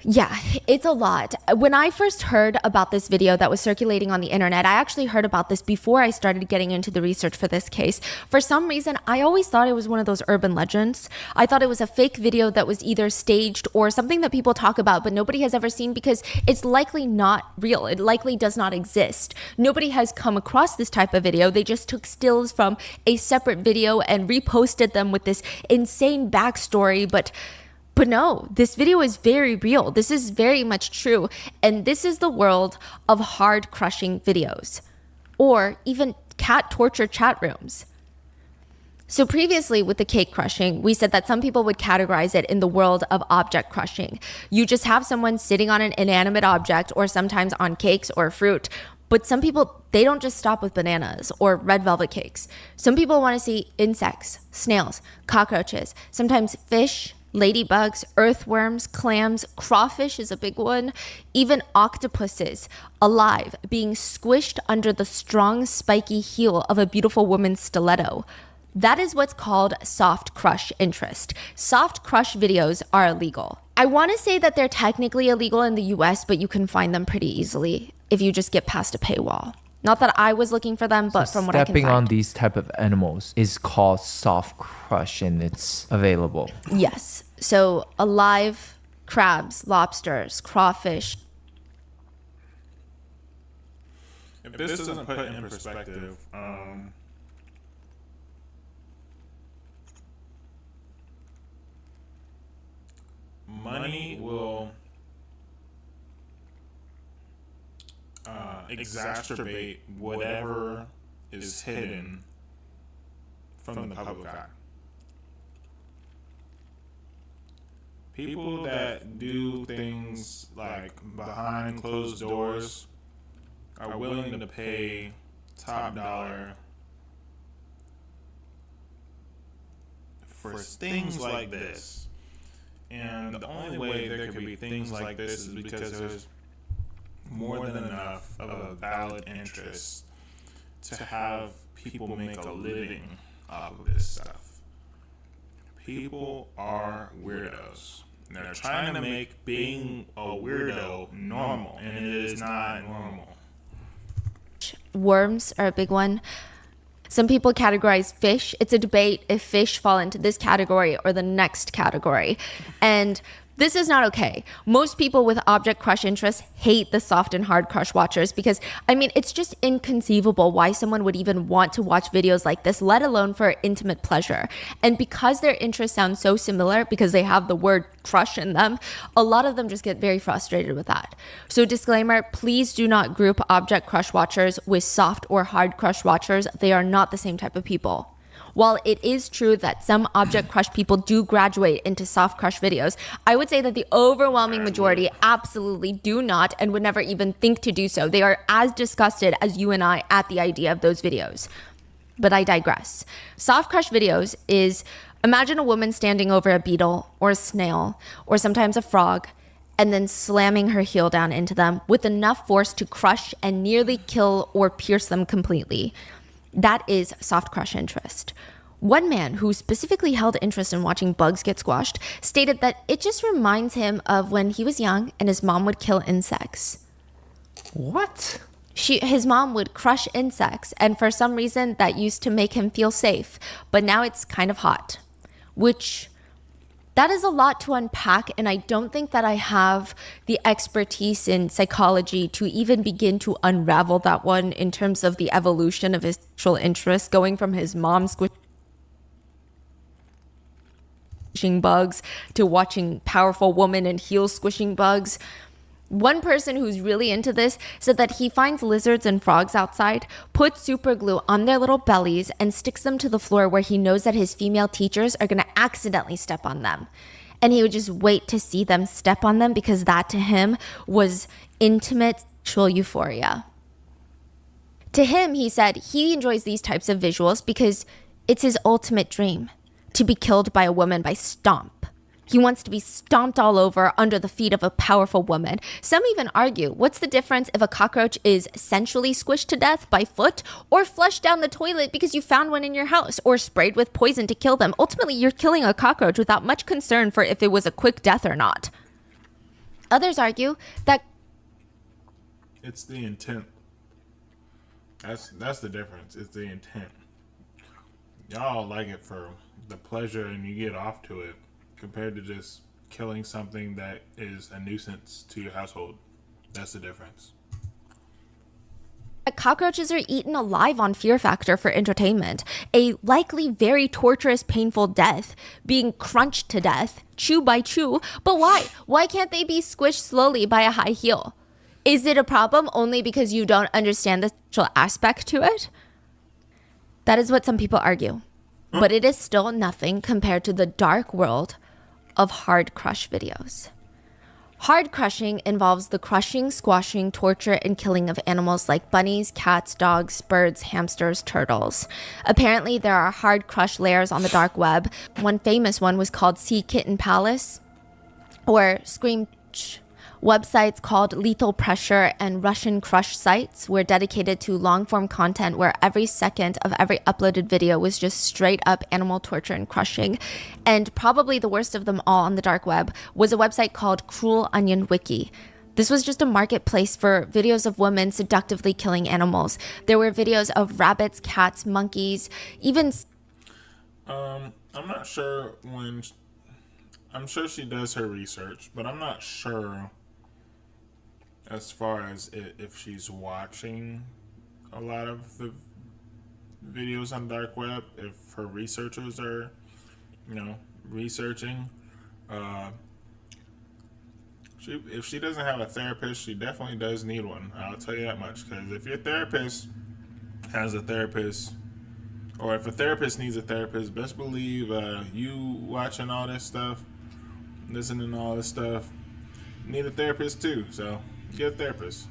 Yeah, it's a lot. When I first heard about this video that was circulating on the internet, I actually heard about this before I started getting into the research for this case. For some reason, I always thought it was one of those urban legends. I thought it was a fake video that was either staged or something that people talk about, but nobody has ever seen because it's likely not real. It likely does not exist. Nobody has come across this type of video. They just took stills from a separate video and reposted them with this insane backstory, But no, this video is very real. This is very much true. And this is the world of hard crushing videos or even cat torture chat rooms. So previously with the cake crushing, we said that some people would categorize it in the world of object crushing. You just have someone sitting on an inanimate object or sometimes on cakes or fruit. But some people, they don't just stop with bananas or red velvet cakes. Some people want to see insects, snails, cockroaches, sometimes fish, ladybugs, earthworms, clams, crawfish is a big one, even octopuses alive being squished under the strong spiky heel of a beautiful woman's stiletto. That is what's called soft crush interest. Soft crush videos are illegal. I want to say that they're technically illegal in the US, but you can find them pretty easily if you just get past a paywall. Not that I was looking for them, but from what I can Stepping find. on these type of animals is called soft crush, and it's available. Yes. So alive crabs, lobsters, crawfish. If this doesn't put it in perspective, money will exacerbate whatever is hidden from the public eye. People that do things like behind closed doors are willing to pay top dollar for things like this. And the only way there could be things like this is because there's more than enough of a valid interest to have people make a living off of this stuff. People are weirdos. They're trying to make being a weirdo normal, and it is not normal. Worms are a big one. Some people categorize fish. It's a debate if fish fall into this category or the next category. And this is not okay. Most people with object crush interests hate the soft and hard crush watchers because, I mean, it's just inconceivable why someone would even want to watch videos like this, let alone for intimate pleasure. And because their interests sound so similar, because they have the word crush in them, a lot of them just get very frustrated with that. So disclaimer, please do not group object crush watchers with soft or hard crush watchers. They are not the same type of people. While it is true that some object crush people do graduate into soft crush videos, I would say that the overwhelming majority absolutely do not and would never even think to do so. They are as disgusted as you and I at the idea of those videos. But I digress. Soft crush videos is, imagine a woman standing over a beetle or a snail or sometimes a frog and then slamming her heel down into them with enough force to crush and nearly kill or pierce them completely. That is soft crush interest. One man who specifically held interest in watching bugs get squashed stated that it just reminds him of when he was young and his mom would kill insects. What? His mom would crush insects, and for some reason that used to make him feel safe, but now it's kind of hot. That is a lot to unpack, and I don't think that I have the expertise in psychology to even begin to unravel that one in terms of the evolution of his sexual interest, going from his mom squishing bugs to watching powerful woman and heels squishing bugs. One person who's really into this said that he finds lizards and frogs outside, puts super glue on their little bellies, and sticks them to the floor where he knows that his female teachers are going to accidentally step on them. And he would just wait to see them step on them because that to him was intimate sexual euphoria. To him, he said he enjoys these types of visuals because it's his ultimate dream, to be killed by a woman by stomp. He wants to be stomped all over under the feet of a powerful woman. Some even argue, what's the difference if a cockroach is sensually squished to death by foot or flushed down the toilet because you found one in your house or sprayed with poison to kill them? Ultimately, you're killing a cockroach without much concern for if it was a quick death or not. Others argue that It's the intent. That's the difference. It's the intent. Y'all like it for the pleasure and you get off to it, compared to just killing something that is a nuisance to your household. That's the difference. cockroaches are eaten alive on Fear Factor for entertainment, a likely very torturous, painful death, being crunched to death, chew by chew. But why? Why can't they be squished slowly by a high heel? Is it a problem only because you don't understand the sexual aspect to it? That is what some people argue. But it is still nothing compared to the dark world of hard crush videos. Hard crushing involves the crushing, squashing, torture, and killing of animals like bunnies, cats, dogs, birds, hamsters, turtles. Apparently, there are hard crush layers on the dark web. One famous one was called Sea Kitten Palace, or Scream. Websites called Lethal Pressure and Russian Crush sites were dedicated to long-form content where every second of every uploaded video was just straight up animal torture and crushing. And probably the worst of them all on the dark web was a website called Cruel Onion Wiki. This was just a marketplace for videos of women seductively killing animals. There were videos of rabbits, cats, monkeys, even... I'm not sure I'm sure she does her research, but I'm not sure as far as if she's watching a lot of the videos on dark web, if her researchers are, researching. If she doesn't have a therapist, she definitely does need one. I'll tell you that much. Because if your therapist has a therapist, or if a therapist needs a therapist, best believe you watching all this stuff, listening to all this stuff. Need a therapist too, so get a therapist.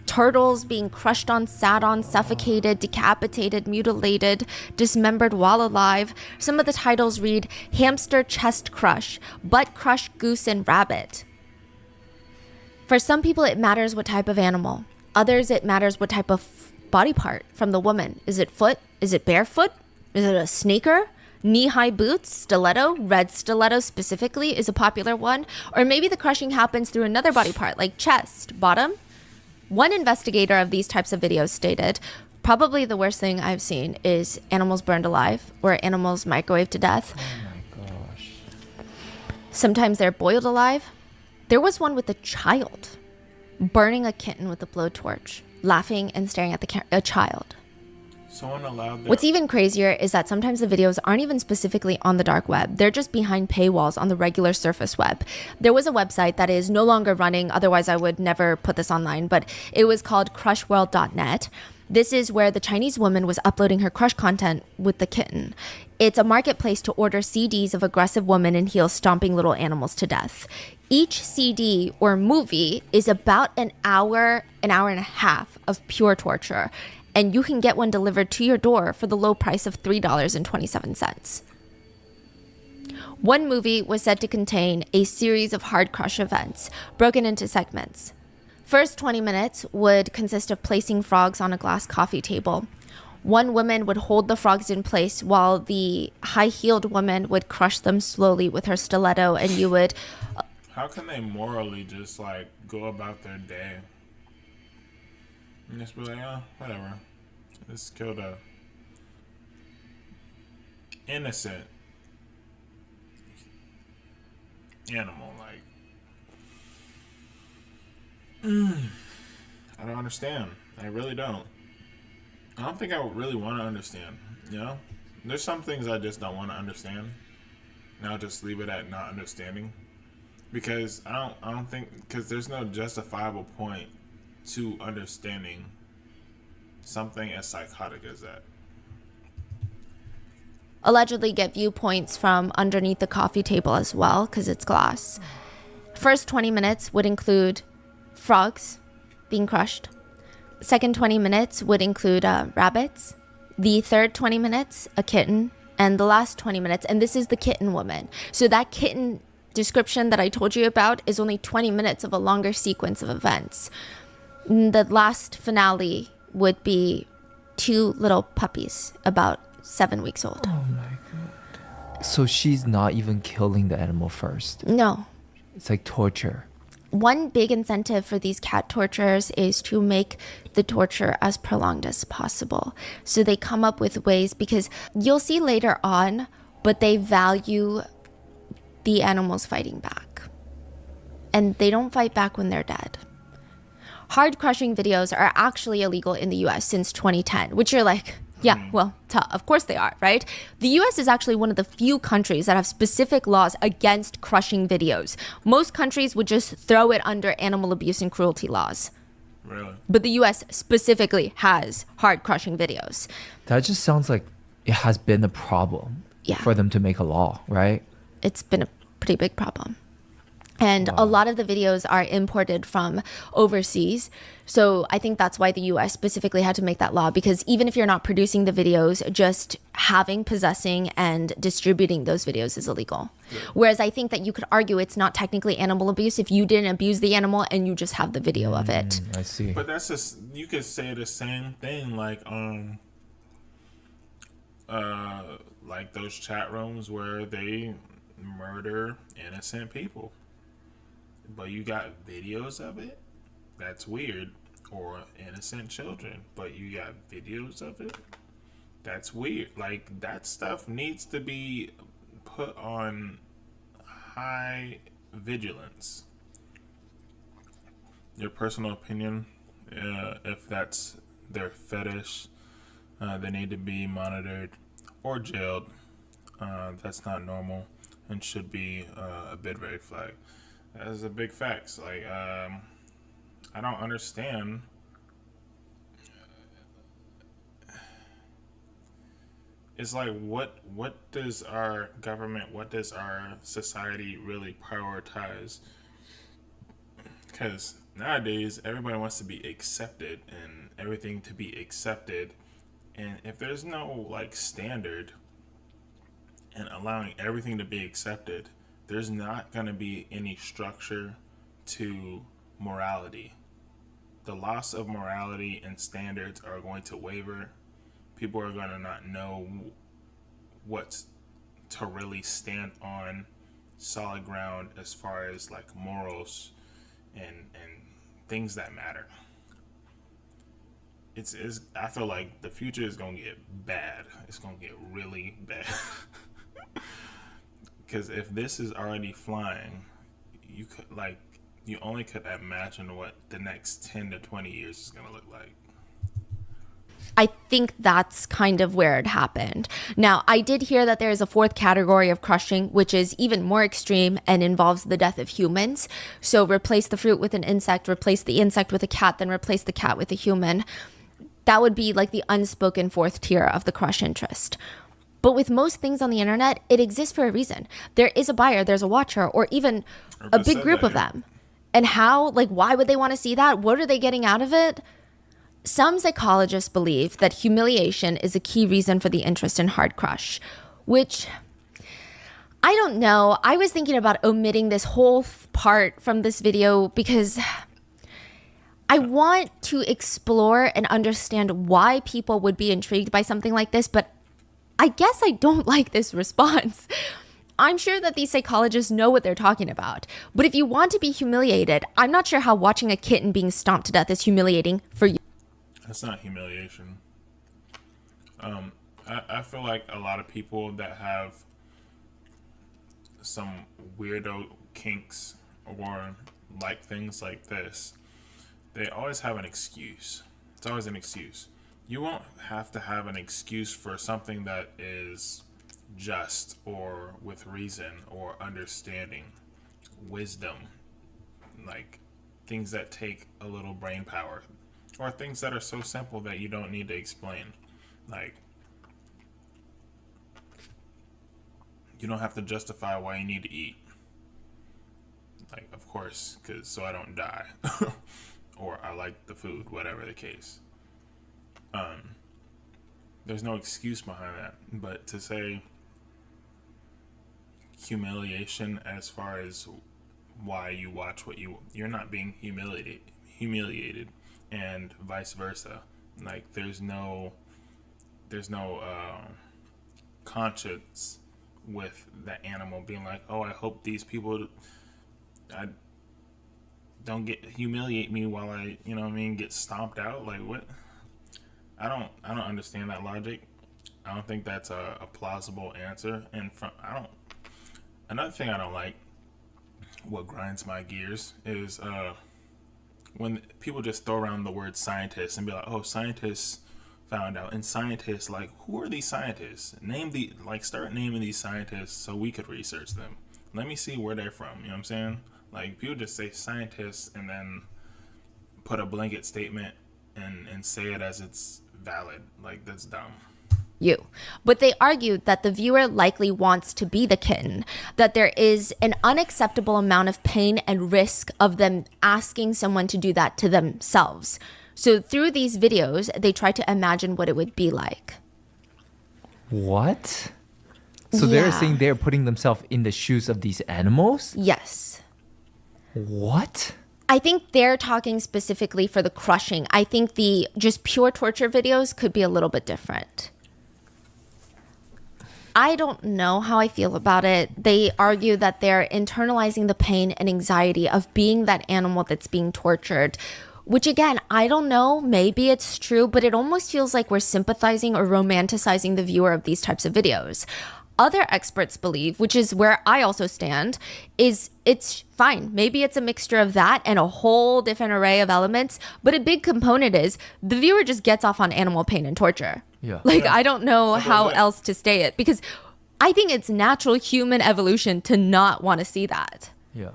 Turtles being crushed on, sat on, suffocated, decapitated, mutilated, dismembered while alive. Some of the titles read Hamster Chest Crush, Butt Crush Goose and Rabbit. For some people, it matters what type of animal. Others, it matters what type of body part from the woman. Is it foot? Is it barefoot? Is it a sneaker? Knee-high boots, stiletto, red stiletto specifically is a popular one. Or maybe the crushing happens through another body part like chest, bottom. One investigator of these types of videos stated, probably the worst thing I've seen is animals burned alive or animals microwaved to death. Oh my gosh. Sometimes they're boiled alive. There was one with a child burning a kitten with a blowtorch, laughing and staring at a child. Someone allowed their... What's even crazier is that sometimes the videos aren't even specifically on the dark web. They're just behind paywalls on the regular surface web. There was a website that is no longer running, otherwise I would never put this online, but it was called crushworld.net. This is where the Chinese woman was uploading her crush content with the kitten. It's a marketplace to order CDs of aggressive women in heels stomping little animals to death. Each CD or movie is about an hour and a half of pure torture. And you can get one delivered to your door for the low price of $3.27. One movie was said to contain a series of hard crush events, broken into segments. First 20 minutes would consist of placing frogs on a glass coffee table. One woman would hold the frogs in place while the high-heeled woman would crush them slowly with her stiletto, and you would... How can they morally just, go about their day? And just be like, oh, whatever. Just killed a innocent animal. I don't understand. I really don't. I don't think I really want to understand. There's some things I just don't want to understand. And I'll just leave it at not understanding, because I don't think, because there's no justifiable point to understanding something as psychotic as that. allegedly get viewpoints from underneath the coffee table as well, because it's glass. First 20 minutes would include frogs being crushed. Second 20 minutes would include rabbits. The third 20 minutes, a kitten. And the last 20 minutes, and this is the kitten woman. So that kitten description that I told you about is only 20 minutes of a longer sequence of events. The last finale would be two little puppies, about 7 weeks old. Oh my god. So she's not even killing the animal first. No. It's like torture. One big incentive for these cat torturers is to make the torture as prolonged as possible. So they come up with ways, because you'll see later on, but they value the animals fighting back. And they don't fight back when they're dead. Hard crushing videos are actually illegal in the US since 2010, which you're like, yeah, well, of course they are, right? The US is actually one of the few countries that have specific laws against crushing videos. Most countries would just throw it under animal abuse and cruelty laws. Really? But the US specifically has hard crushing videos. That just sounds like it has been a problem for them to make a law, right? It's been a pretty big problem. And a lot of the videos are imported from overseas. So I think that's why the US specifically had to make that law, because even if you're not producing the videos, just having, possessing, and distributing those videos is illegal. Yeah. Whereas I think that you could argue it's not technically animal abuse if you didn't abuse the animal and you just have the video of it. I see. But that's just, you could say the same thing like those chat rooms where they murder innocent people. But you got videos of it? That's weird. Or innocent children, but you got videos of it? That's weird. Like, that stuff needs to be put on high vigilance. Your personal opinion, if that's their fetish, they need to be monitored or jailed. That's not normal and should be a big red flag. That is a big facts. Like, I don't understand. it's like what does our government, what does our society really prioritize? Because nowadays everybody wants to be accepted and everything to be accepted, and if there's no like standard and allowing everything to be accepted, there's not going to be any structure to morality. The loss of morality and standards are going to waver. People are going to not know what's to really stand on solid ground as far as like morals and things that matter. It's I feel like the future is going to get bad. It's going to get really bad. Because if this is already flying, you only could imagine what the next 10 to 20 years is going to look like. I think that's kind of where it happened. Now, I did hear that there is a fourth category of crushing, which is even more extreme and involves the death of humans. So replace the fruit with an insect, replace the insect with a cat, then replace the cat with a human. That would be like the unspoken fourth tier of the crush interest. But with most things on the internet, it exists for a reason. There is a buyer, there's a watcher, or even a big group of them. And how, like, why would they want to see that? What are they getting out of it? Some psychologists believe that humiliation is a key reason for the interest in hard crush, which I don't know. I was thinking about omitting this whole part from this video because I want to explore and understand why people would be intrigued by something like this, but I guess I don't like this response. I'm sure that these psychologists know what they're talking about. But if you want to be humiliated, I'm not sure how watching a kitten being stomped to death is humiliating for you. That's not humiliation. I feel like a lot of people that have some weirdo kinks or like things like this, they always have an excuse. It's always an excuse. You won't have to have an excuse for something that is just or with reason or understanding, wisdom, like things that take a little brain power, or things that are so simple that you don't need to explain. Like, you don't have to justify why you need to eat. Like, of course, because so I don't die. Or I like the food, whatever the case. There's no excuse behind that. But to say humiliation as far as why you watch what you're not being humiliated, and vice versa. Like, there's no conscience with the animal being like, oh, I hope these people don't humiliate me while I, get stomped out. Like, what? I don't understand that logic. I don't think that's a plausible answer. And another thing I don't like, what grinds my gears, is when people just throw around the word scientists and be like, oh, scientists found out. And scientists, like, who are these scientists? Start naming these scientists so we could research them. Let me see where they're from. You know what I'm saying? Like, people just say scientists and then put a blanket statement and say it as it's valid. Like, that's dumb. But they argued that the viewer likely wants to be the kitten, that there is an unacceptable amount of pain and risk of them asking someone to do that to themselves. So through these videos, they try to imagine what it would be like. What? So they're saying they're putting themselves in the shoes of these animals? Yes. What? I think they're talking specifically for the crushing. I think the just pure torture videos could be a little bit different. I don't know how I feel about it. They argue that they're internalizing the pain and anxiety of being that animal that's being tortured, which, again, I don't know. Maybe it's true, but it almost feels like we're sympathizing or romanticizing the viewer of these types of videos. Other experts believe, which is where I also stand, is it's fine. Maybe it's a mixture of that and a whole different array of elements, but a big component is the viewer just gets off on animal pain and torture. Yeah. I don't know how else to state it, because I think it's natural human evolution to not want to see that. Yeah.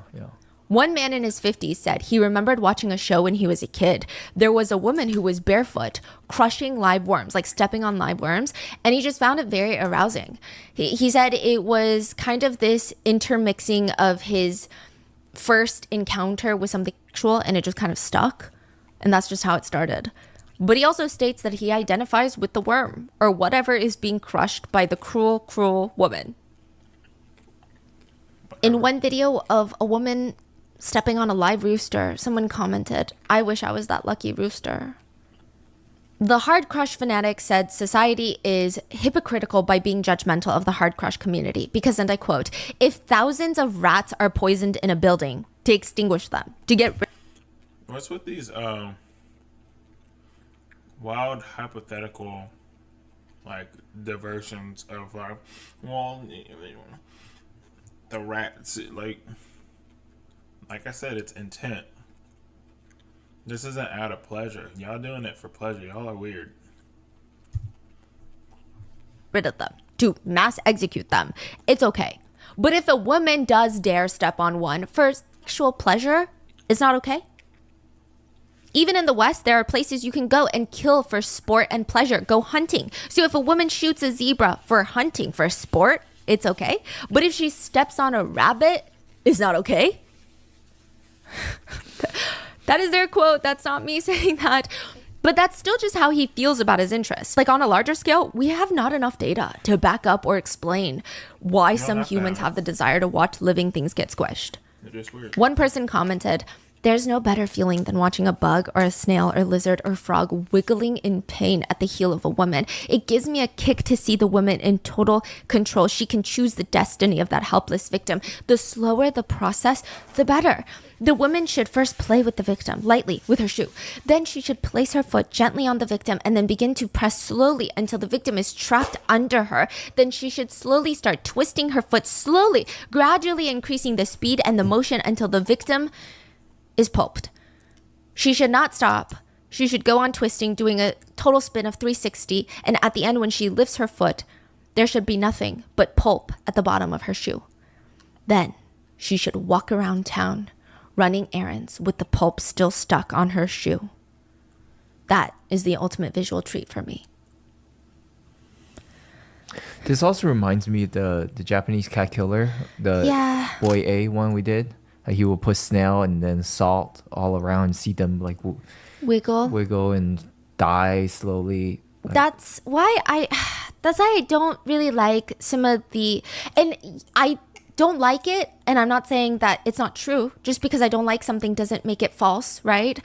One man in his 50s said he remembered watching a show when he was a kid. There was a woman who was barefoot, crushing live worms, like stepping on live worms, and he just found it very arousing. He said it was kind of this intermixing of his first encounter with something sexual, and it just kind of stuck, and that's just how it started. But he also states that he identifies with the worm, or whatever is being crushed by the cruel, cruel woman. In one video of a woman stepping on a live rooster, someone commented, "I wish I was that lucky rooster." The hard crush fanatic said society is hypocritical by being judgmental of the hard crush community because, and I quote, "If thousands of rats are poisoned in a building, to extinguish them, to get rid..." What's with these wild hypothetical like diversions of well, the rats, like I said, it's intent. This isn't out of pleasure. Y'all doing it for pleasure. Y'all are weird. rid of them, to mass execute them, it's okay. But if a woman does dare step on one for sexual pleasure, it's not okay. Even in the West, there are places you can go and kill for sport and pleasure. Go hunting. So if a woman shoots a zebra for hunting, for sport, it's okay. But if she steps on a rabbit, it's not okay. That is their quote. That's not me saying that. But that's still just how he feels about his interests. Like on a larger scale, we have not enough data to back up or explain why some humans have the desire to watch living things get squished. It is weird. One person commented, "There's no better feeling than watching a bug or a snail or lizard or frog wiggling in pain at the heel of a woman. It gives me a kick to see the woman in total control. She can choose the destiny of that helpless victim. The slower the process, the better. The woman should first play with the victim, lightly, with her shoe. Then she should place her foot gently on the victim and then begin to press slowly until the victim is trapped under her. Then she should slowly start twisting her foot slowly, gradually increasing the speed and the motion until the victim is pulped. She should not stop. She should go on twisting, doing a total spin of 360, and at the end when she lifts her foot, there should be nothing but pulp at the bottom of her shoe. Then she should walk around town, running errands with the pulp still stuck on her shoe. That is the ultimate visual treat for me." This also reminds me of the Japanese cat killer, the Boy A one we did. Like he will put snail and then salt all around, see them like wiggle and die slowly. That's why I don't really like some of the, and I don't like it, and I'm not saying that it's not true. Just because I don't like something doesn't make it false, right?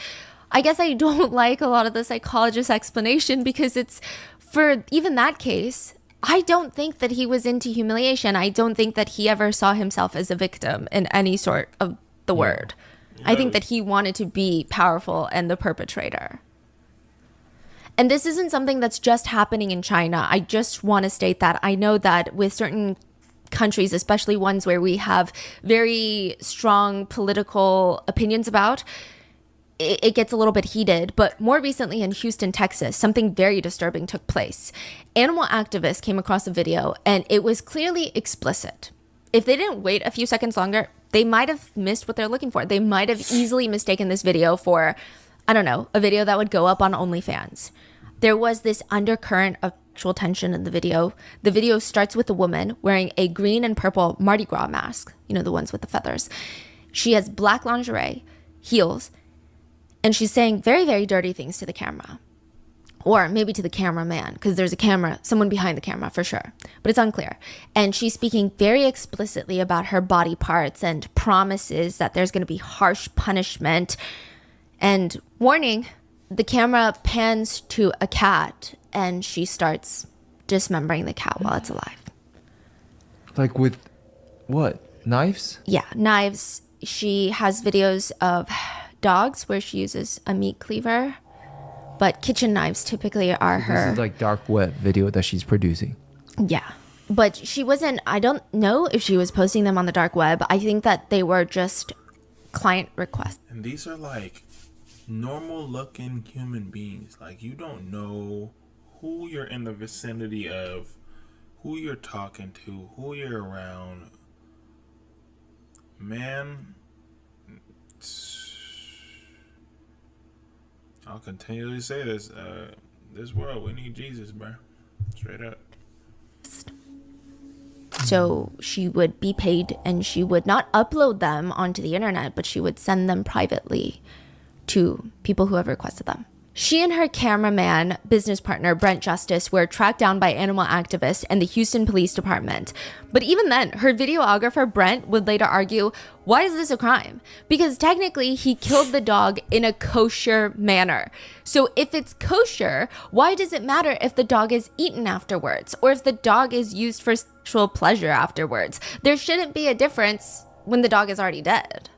I guess I don't like a lot of the psychologist's explanation because it's, for even that case, I don't think that he was into humiliation. I don't think that he ever saw himself as a victim in any sort of the word. I think that he wanted to be powerful and the perpetrator. And this isn't something that's just happening in China. I just want to state that I know that with certain countries, especially ones where we have very strong political opinions about, it gets a little bit heated. But more recently in Houston, Texas, something very disturbing took place. Animal activists came across a video and it was clearly explicit. If they didn't wait a few seconds longer, they might have missed what they're looking for. They might have easily mistaken this video for, I don't know, a video that would go up on OnlyFans. There was this undercurrent of sexual tension in the video. The video starts with a woman wearing a green and purple Mardi Gras mask, you know, the ones with the feathers. She has black lingerie, heels, and she's saying very, very dirty things to the camera. Or maybe to the cameraman, because there's a camera, someone behind the camera for sure, but it's unclear. And she's speaking very explicitly about her body parts and promises that there's going to be harsh punishment. And warning, the camera pans to a cat and she starts dismembering the cat while it's alive. Like with what? Knives? Yeah, knives. She has videos of dogs where she uses a meat cleaver, but kitchen knives typically are her. This is like dark web video that she's producing. Yeah. But she wasn't, I don't know if she was posting them on the dark web. I think that they were just client requests. And these are like normal looking human beings. Like you don't know who you're in the vicinity of, who you're talking to, who you're around. Man, I'll continually say this. This world, we need Jesus, bro. Straight up. So she would be paid and she would not upload them onto the internet, but she would send them privately to people who have requested them. She and her cameraman, business partner, Brent Justice, were tracked down by animal activists and the Houston Police Department. But even then, her videographer, Brent, would later argue, why is this a crime? Because technically, he killed the dog in a kosher manner. So if it's kosher, why does it matter if the dog is eaten afterwards or if the dog is used for sexual pleasure afterwards? There shouldn't be a difference when the dog is already dead.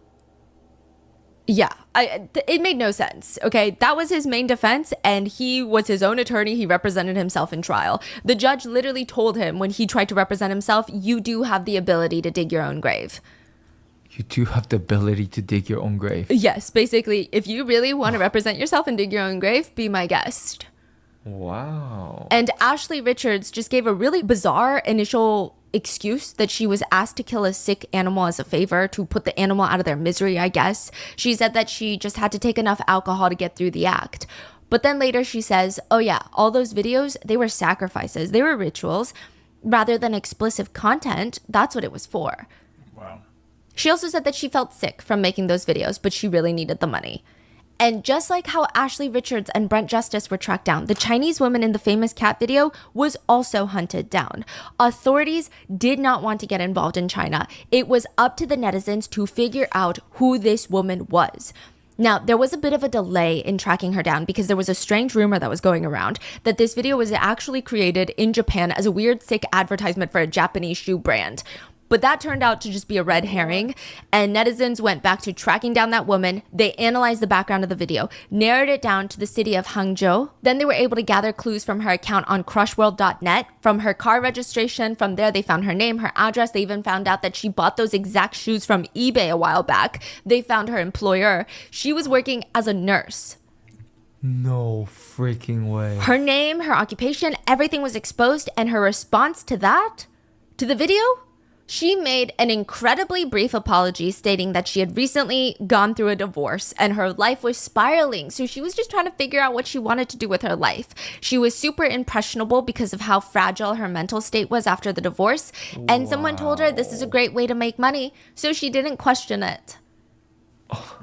Yeah, it made no sense, okay? That was his main defense, and he was his own attorney. He represented himself in trial. The judge literally told him when he tried to represent himself, you do have the ability to dig your own grave. You do have the ability to dig your own grave. Yes, basically, if you really want to represent yourself and dig your own grave, be my guest. Wow. And Ashley Richards just gave a really bizarre initial excuse that she was asked to kill a sick animal as a favor to put the animal out of their misery, I guess. She said that she just had to take enough alcohol to get through the act. But then later she says, oh yeah, all those videos, they were sacrifices. They were rituals. Rather than explicit content, that's what it was for. Wow. She also said that she felt sick from making those videos, but she really needed the money. And just like how Ashley Richards and Brent Justice were tracked down, the Chinese woman in the famous cat video was also hunted down. Authorities did not want to get involved in China. It was up to the netizens to figure out who this woman was. Now, there was a bit of a delay in tracking her down because there was a strange rumor that was going around that this video was actually created in Japan as a weird, sick advertisement for a Japanese shoe brand. But that turned out to just be a red herring, and netizens went back to tracking down that woman. They analyzed the background of the video, narrowed it down to the city of Hangzhou. Then they were able to gather clues from her account on crushworld.net, from her car registration. From there, they found her name, her address. They even found out that she bought those exact shoes from eBay a while back. They found her employer. She was working as a nurse. No freaking way. Her name, her occupation, everything was exposed, and her response to that, to the video, she made an incredibly brief apology stating that she had recently gone through a divorce and her life was spiraling. So she was just trying to figure out what she wanted to do with her life. She was super impressionable because of how fragile her mental state was after the divorce. And someone told her this is a great way to make money. So she didn't question it.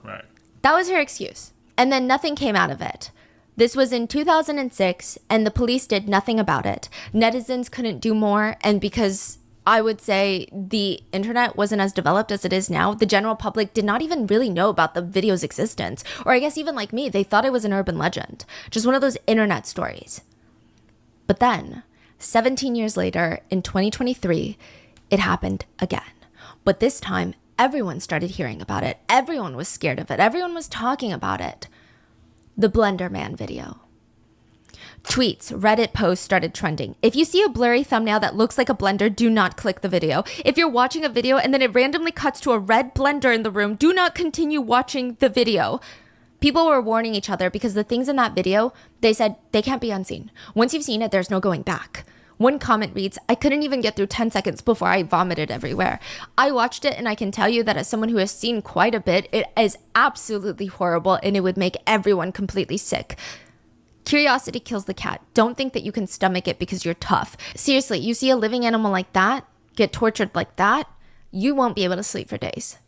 Right. That was her excuse. And then nothing came out of it. This was in 2006 and the police did nothing about it. Netizens couldn't do more, and because I would say the internet wasn't as developed as it is now, the general public did not even really know about the video's existence. Or I guess even like me, they thought it was an urban legend. Just one of those internet stories. But then, 17 years later, in 2023, it happened again. But this time, everyone started hearing about it. Everyone was scared of it. Everyone was talking about it. The Blender Man video. Tweets, Reddit posts started trending. If you see a blurry thumbnail that looks like a blender, do not click the video. If you're watching a video and then it randomly cuts to a red blender in the room, do not continue watching the video. People were warning each other because the things in that video, they said they can't be unseen. Once you've seen it, there's no going back. One comment reads, I couldn't even get through 10 seconds before I vomited everywhere. I watched it and I can tell you that as someone who has seen quite a bit, it is absolutely horrible and it would make everyone completely sick. Curiosity kills the cat. Don't think that you can stomach it because you're tough. Seriously, you see a living animal like that, get tortured like that, you won't be able to sleep for days.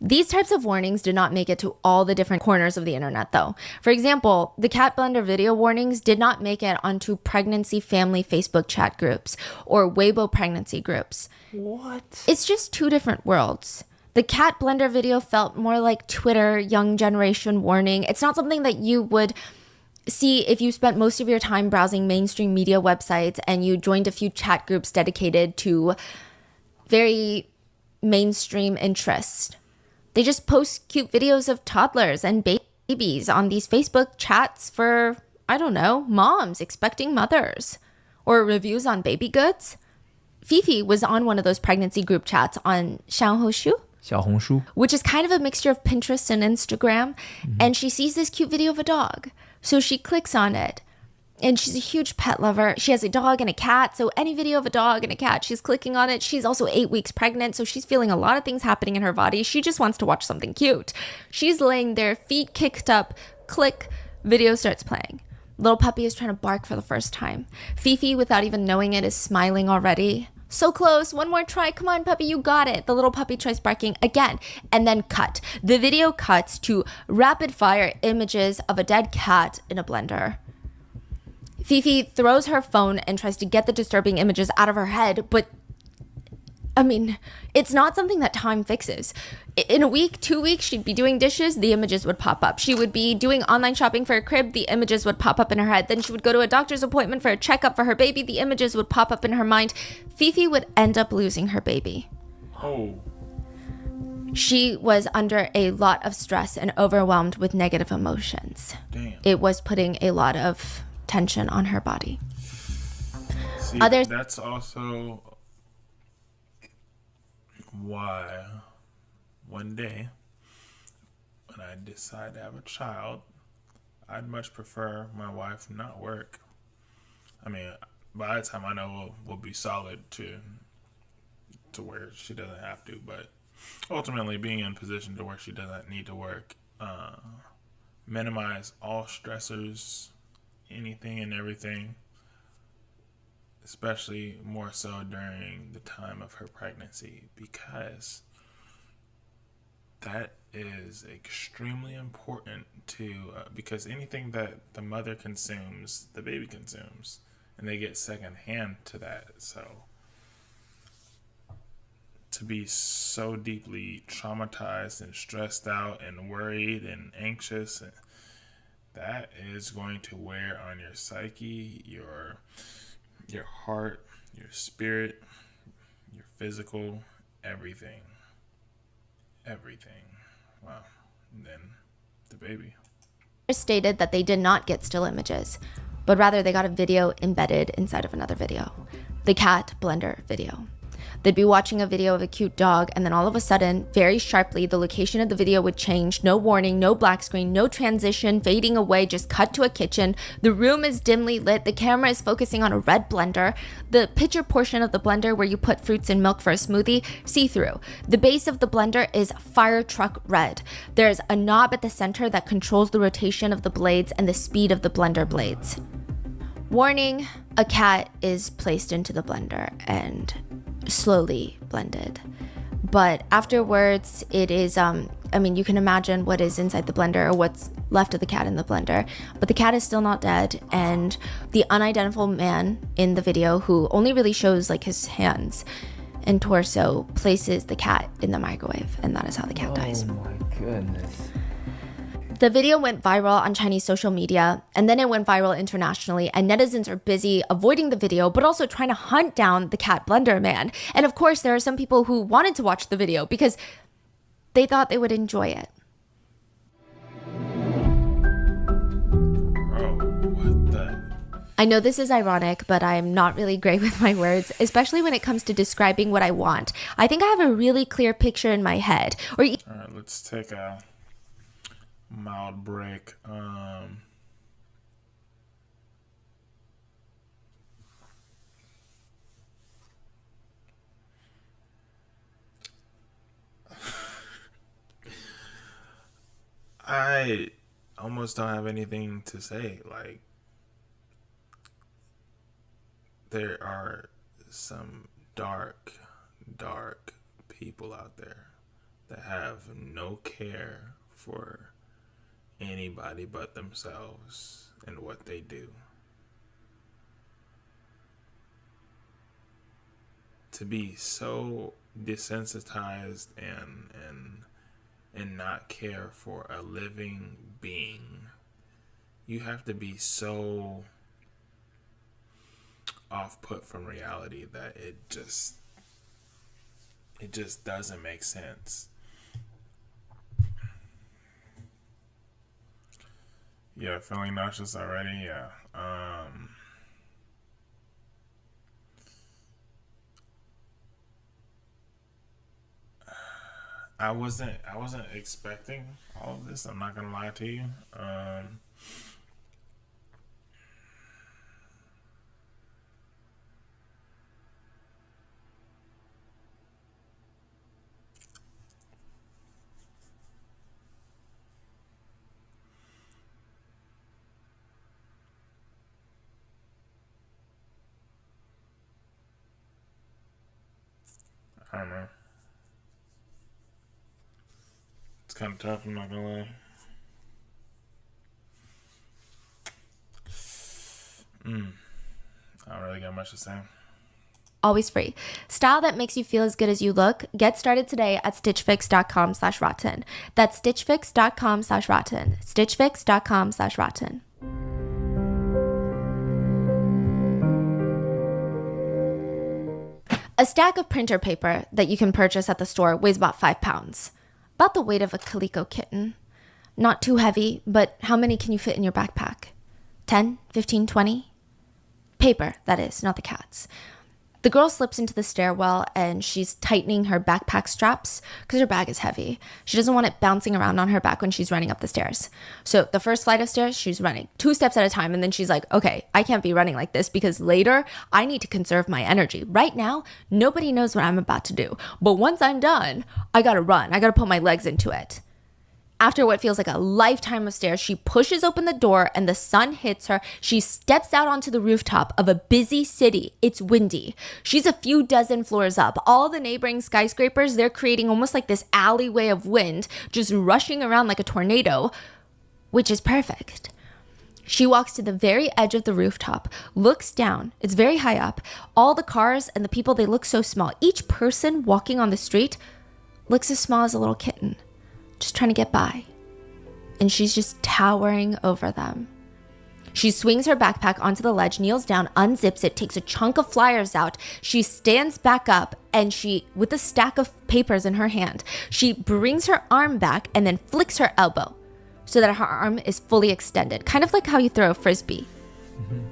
These types of warnings did not make it to all the different corners of the internet, though. For example, the cat blender video warnings did not make it onto pregnancy family Facebook chat groups or Weibo pregnancy groups. What? It's just two different worlds. The cat blender video felt more like Twitter, young generation warning. It's not something that you would see if you spent most of your time browsing mainstream media websites and you joined a few chat groups dedicated to very mainstream interests. They just post cute videos of toddlers and babies on these Facebook chats for, I don't know, moms expecting mothers, or reviews on baby goods. Fifi was on one of those pregnancy group chats on Xiaohongshu, which is kind of a mixture of Pinterest and Instagram, and she sees this cute video of a dog. So she clicks on it, and she's a huge pet lover. She has a dog and a cat, so any video of a dog and a cat, she's clicking on it. She's also 8 weeks pregnant, so she's feeling a lot of things happening in her body. She just wants to watch something cute. She's laying there, feet kicked up, click, Video starts playing. Little puppy is trying to bark for the first time. Fifi, without even knowing it, is smiling already. So close. One more try. Come on, puppy. You got it. The little puppy tries barking again. And then cut. The video cuts to rapid fire images of a dead cat in a blender. Fifi throws her phone and tries to get the disturbing images out of her head, but I mean, it's not something that time fixes. In a week, 2 weeks, she'd be doing dishes, the images would pop up. She would be doing online shopping for a crib, the images would pop up in her head. Then she would go to a doctor's appointment for a checkup for her baby, the images would pop up in her mind. Fifi would end up losing her baby. Oh. She was under a lot of stress and overwhelmed with negative emotions. Damn. It was putting a lot of tension on her body. See, that's also why one day when I decide to have a child, I'd much prefer my wife not work. I mean, by the time I know we'll be solid to where she doesn't have to, but ultimately being in a position to where she doesn't need to work, minimize all stressors, anything and everything, especially more so during the time of her pregnancy, because that is extremely important to because anything that the mother consumes, the baby consumes, and they get second hand to that. So to be so deeply traumatized and stressed out and worried and anxious, that is going to wear on your psyche, your heart, your spirit, your physical, everything. Wow. And then the baby Stated that they did not get still images, but rather they got a video embedded inside of another video, the cat blender video. They'd be watching a video of a cute dog, and then all of a sudden, very sharply, the location of the video would change. No warning, no black screen, no transition, fading away, just cut to a kitchen. The room is dimly lit. The camera is focusing on a red blender. The picture portion of the blender where you put fruits and milk for a smoothie, see-through. The base of the blender is fire truck red. There's a knob at the center that controls the rotation of the blades and the speed of the blender blades. Warning, a cat is placed into the blender and slowly blended. But afterwards, it is, you can imagine what is inside the blender or what's left of the cat in the blender. But the cat is still not dead. And the unidentified man in the video, who only really shows like his hands and torso, places the cat in the microwave. And that is how the cat dies. Oh my goodness. The video went viral on Chinese social media, and then it went viral internationally, and netizens are busy avoiding the video, but also trying to hunt down the cat blender man. And of course, there are some people who wanted to watch the video because they thought they would enjoy it. Oh, what the? I know this is ironic, but I'm not really great with my words, especially when it comes to describing what I want. I think I have a really clear picture in my head. All right, let's take a mild break. I almost don't have anything to say. Like, there are some dark people out there that have no care for anybody but themselves and what they do. To be so desensitized and not care for a living being, you have to be so off put from reality that it just doesn't make sense. Yeah, feeling nauseous already. Yeah. I wasn't expecting all of this. I'm not gonna lie to you. I don't know. It's kind of tough, I'm not gonna lie. I don't really got much to say. Always free. Style that makes you feel as good as you look. Get started today at stitchfix.com/rotten. That's stitchfix.com/rotten. stitchfix.com/rotten. A stack of printer paper that you can purchase at the store weighs about 5 pounds. About the weight of a calico kitten. Not too heavy, but how many can you fit in your backpack? 10, 15, 20? Paper, that is, not the cats. The girl slips into the stairwell and she's tightening her backpack straps because her bag is heavy. She doesn't want it bouncing around on her back when she's running up the stairs. So the first flight of stairs, she's running 2 steps at a time. And then she's like, okay, I can't be running like this because later I need to conserve my energy. Right now, nobody knows what I'm about to do. But once I'm done, I gotta run. I gotta put my legs into it. After what feels like a lifetime of stairs, she pushes open the door and the sun hits her. She steps out onto the rooftop of a busy city. It's windy. She's a few dozen floors up. All the neighboring skyscrapers, they're creating almost like this alleyway of wind, just rushing around like a tornado, which is perfect. She walks to the very edge of the rooftop, looks down. It's very high up. All the cars and the people, they look so small. Each person walking on the street looks as small as a little kitten, just trying to get by. And she's just towering over them. She swings her backpack onto the ledge, kneels down, unzips it, takes a chunk of flyers out. She stands back up and she, with a stack of papers in her hand, she brings her arm back and then flicks her elbow so that her arm is fully extended, kind of like how you throw a frisbee.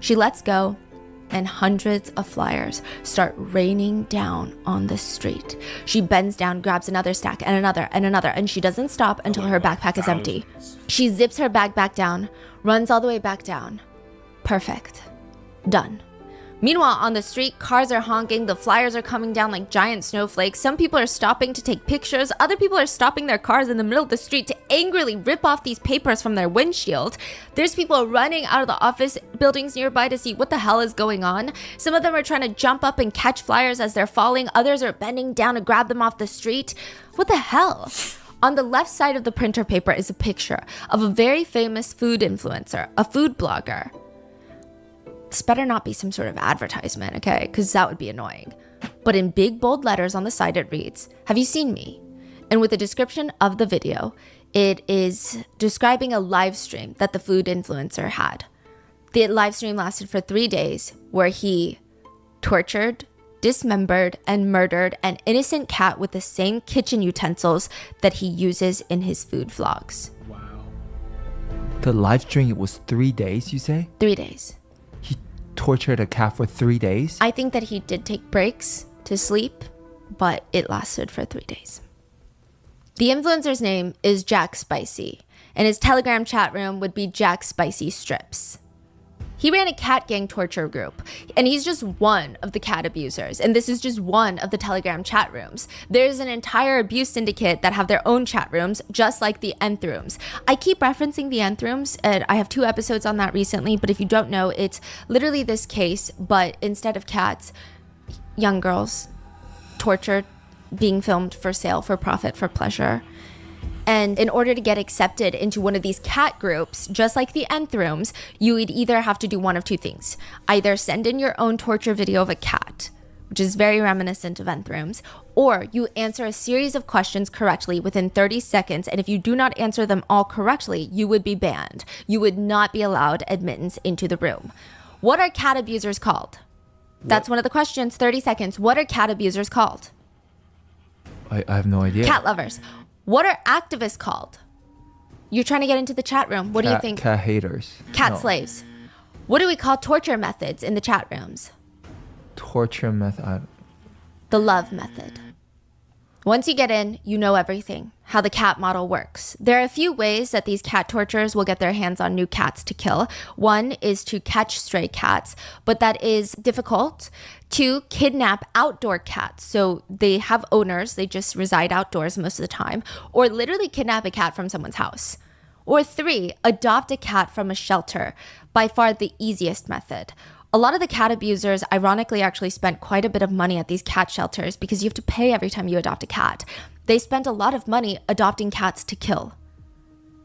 She lets go, and hundreds of flyers start raining down on the street. She bends down, grabs another stack and another and another, and she doesn't stop until her backpack is empty. She zips her bag back down, runs all the way back down. Perfect. Done. Meanwhile, on the street, cars are honking, the flyers are coming down like giant snowflakes. Some people are stopping to take pictures. Other people are stopping their cars in the middle of the street to angrily rip off these papers from their windshield. There's people running out of the office buildings nearby to see what the hell is going on. Some of them are trying to jump up and catch flyers as they're falling. Others are bending down to grab them off the street. What the hell? On the left side of the printer paper is a picture of a very famous food influencer, a food blogger. This better not be some sort of advertisement, okay? Because that would be annoying. But in big, bold letters on the side, it reads, "Have you seen me?" And with a description of the video, it is describing a live stream that the food influencer had. The live stream lasted for 3 days, where he tortured, dismembered, and murdered an innocent cat with the same kitchen utensils that he uses in his food vlogs. Wow. The live stream was 3 days, you say? 3 days. He tortured a cat for 3 days? I think that he did take breaks to sleep, but it lasted for 3 days. The influencer's name is Jack Spicy, and his Telegram chat room would be Jack Spicy Strips. He ran a cat gang torture group, and he's just one of the cat abusers, and this is just one of the Telegram chat rooms. There's an entire abuse syndicate that have their own chat rooms, just like the Nth rooms. I keep referencing the Nth rooms, and I have 2 episodes on that recently, but if you don't know, it's literally this case, but instead of cats, young girls tortured, being filmed for sale, for profit, for pleasure. And in order to get accepted into one of these cat groups, just like the Nth rooms, you would either have to do one of 2 things. Either send in your own torture video of a cat, which is very reminiscent of Nth rooms, or you answer a series of questions correctly within 30 seconds, and if you do not answer them all correctly, you would be banned. You would not be allowed admittance into the room. What are cat abusers called? That's one of the questions, 30 seconds. What are cat abusers called? I have no idea. Cat lovers. What are activists called? You're trying to get into the chat room. What do you think? Cat haters. Cat No. slaves. What do we call torture methods in the chat rooms? Torture method. The love method. Once you get in, you know everything, how the cat model works. There are a few ways that these cat torturers will get their hands on new cats to kill. One is to catch stray cats, but that is difficult. 2, kidnap outdoor cats. So they have owners, they just reside outdoors most of the time, or literally kidnap a cat from someone's house. Or 3, adopt a cat from a shelter, by far the easiest method. A lot of the cat abusers, ironically, actually spent quite a bit of money at these cat shelters because you have to pay every time you adopt a cat. They spent a lot of money adopting cats to kill.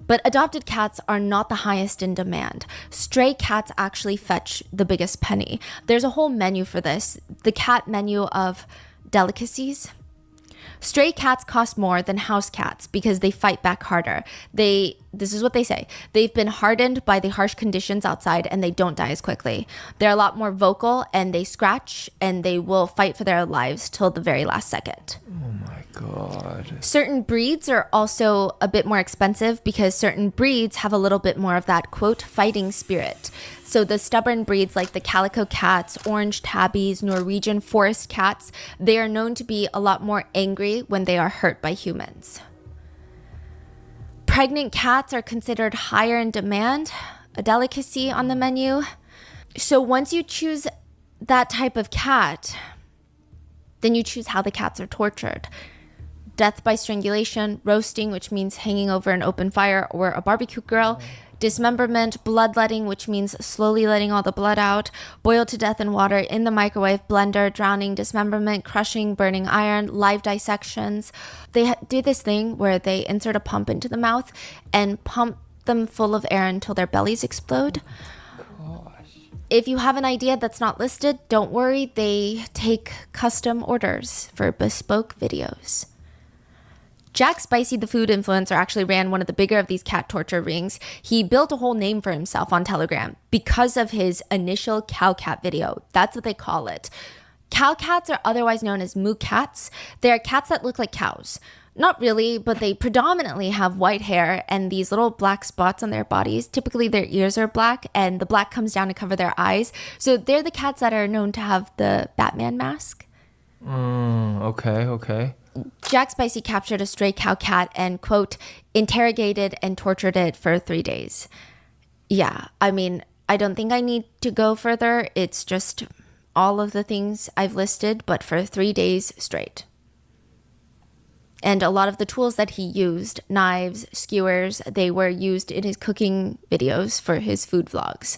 But adopted cats are not the highest in demand. Stray cats actually fetch the biggest penny. There's a whole menu for this, the cat menu of delicacies. Stray cats cost more than house cats because they fight back harder. This is what they say. They've been hardened by the harsh conditions outside and they don't die as quickly. They're a lot more vocal and they scratch and they will fight for their lives till the very last second. Oh my God. Certain breeds are also a bit more expensive because certain breeds have a little bit more of that, quote, fighting spirit. So the stubborn breeds like the calico cats, orange tabbies, Norwegian forest cats, they are known to be a lot more angry when they are hurt by humans. Pregnant cats are considered higher in demand, a delicacy on the menu. So once you choose that type of cat, then you choose how the cats are tortured. Death by strangulation, roasting, which means hanging over an open fire or a barbecue grill, dismemberment, bloodletting, which means slowly letting all the blood out, boiled to death in water, in the microwave, blender, drowning, dismemberment, crushing, burning iron, live dissections. They do this thing where they insert a pump into the mouth and pump them full of air until their bellies explode. If you have an idea that's not listed, don't worry, they take custom orders for bespoke videos. Jack Spicy, the food influencer, actually ran one of the bigger of these cat torture rings. He built a whole name for himself on Telegram because of his initial cow cat video. That's what they call it. Cow cats are otherwise known as moo cats. They are cats that look like cows. Not really, but they predominantly have white hair and these little black spots on their bodies. Typically their ears are black and the black comes down to cover their eyes. So they're the cats that are known to have the Batman mask. Okay. Jack Spicy captured a stray cow cat and, quote, interrogated and tortured it for 3 days. Yeah, I mean, I don't think I need to go further. It's just all of the things I've listed, but for 3 days straight. And a lot of the tools that he used, knives, skewers, they were used in his cooking videos for his food vlogs.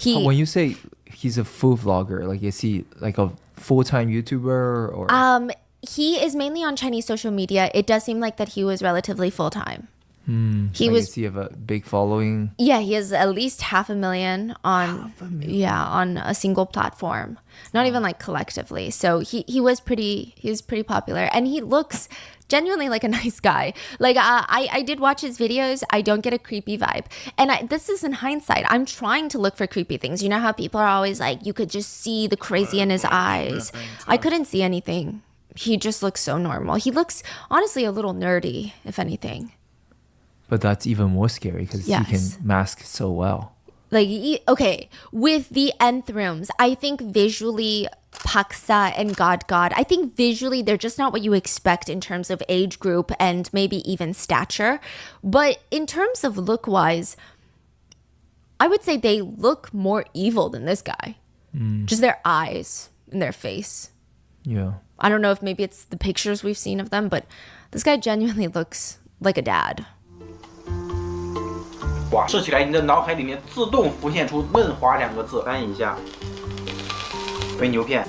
When you say he's a food vlogger, like is he like a full-time YouTuber or? He is mainly on Chinese social media. It does seem like that he was relatively full-time. Does he have a big following? Yeah, he has at least 500,000 on on a single platform. Not even like collectively. So he was pretty popular and he looks genuinely like a nice guy. Like I did watch his videos. I don't get a creepy vibe. And this is in hindsight. I'm trying to look for creepy things. You know how people are always like, you could just see the crazy in his eyes. I couldn't see anything. He just looks so normal. He looks honestly a little nerdy, if anything. But that's even more scary because he can mask so well. Like, okay, with the nth rooms, I think visually Paksa and God, I think visually they're just not what you expect in terms of age group and maybe even stature. But in terms of look-wise, I would say they look more evil than this guy. Just their eyes and their face. Yeah. I don't know if maybe it's the pictures we've seen of them, but this guy genuinely looks like a dad. 设起来，你的脑海里面自动浮现出“嫩滑”2个字，翻译一下，为牛片。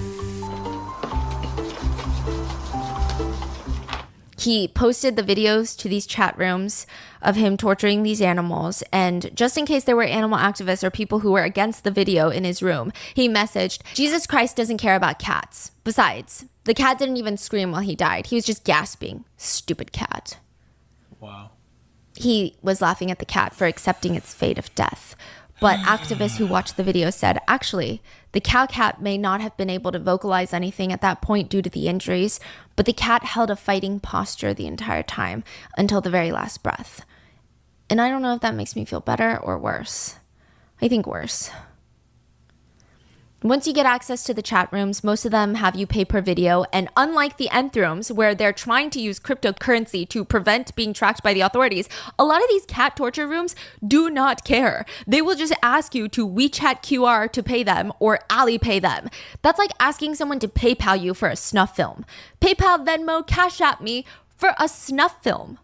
He posted the videos to these chat rooms of him torturing these animals. And just in case there were animal activists or people who were against the video in his room, he messaged, Jesus Christ doesn't care about cats. Besides, the cat didn't even scream while he died. He was just gasping. Stupid cat. Wow. He was laughing at the cat for accepting its fate of death. But activists who watched the video said, actually, the cow cat may not have been able to vocalize anything at that point due to the injuries, but the cat held a fighting posture the entire time until the very last breath. And I don't know if that makes me feel better or worse. I think worse. Once you get access to the chat rooms, most of them have you pay per video. And unlike the nth rooms, where they're trying to use cryptocurrency to prevent being tracked by the authorities, a lot of these cat torture rooms do not care. They will just ask you to WeChat QR to pay them or Alipay them. That's like asking someone to PayPal you for a snuff film. PayPal, Venmo, Cash App me for a snuff film.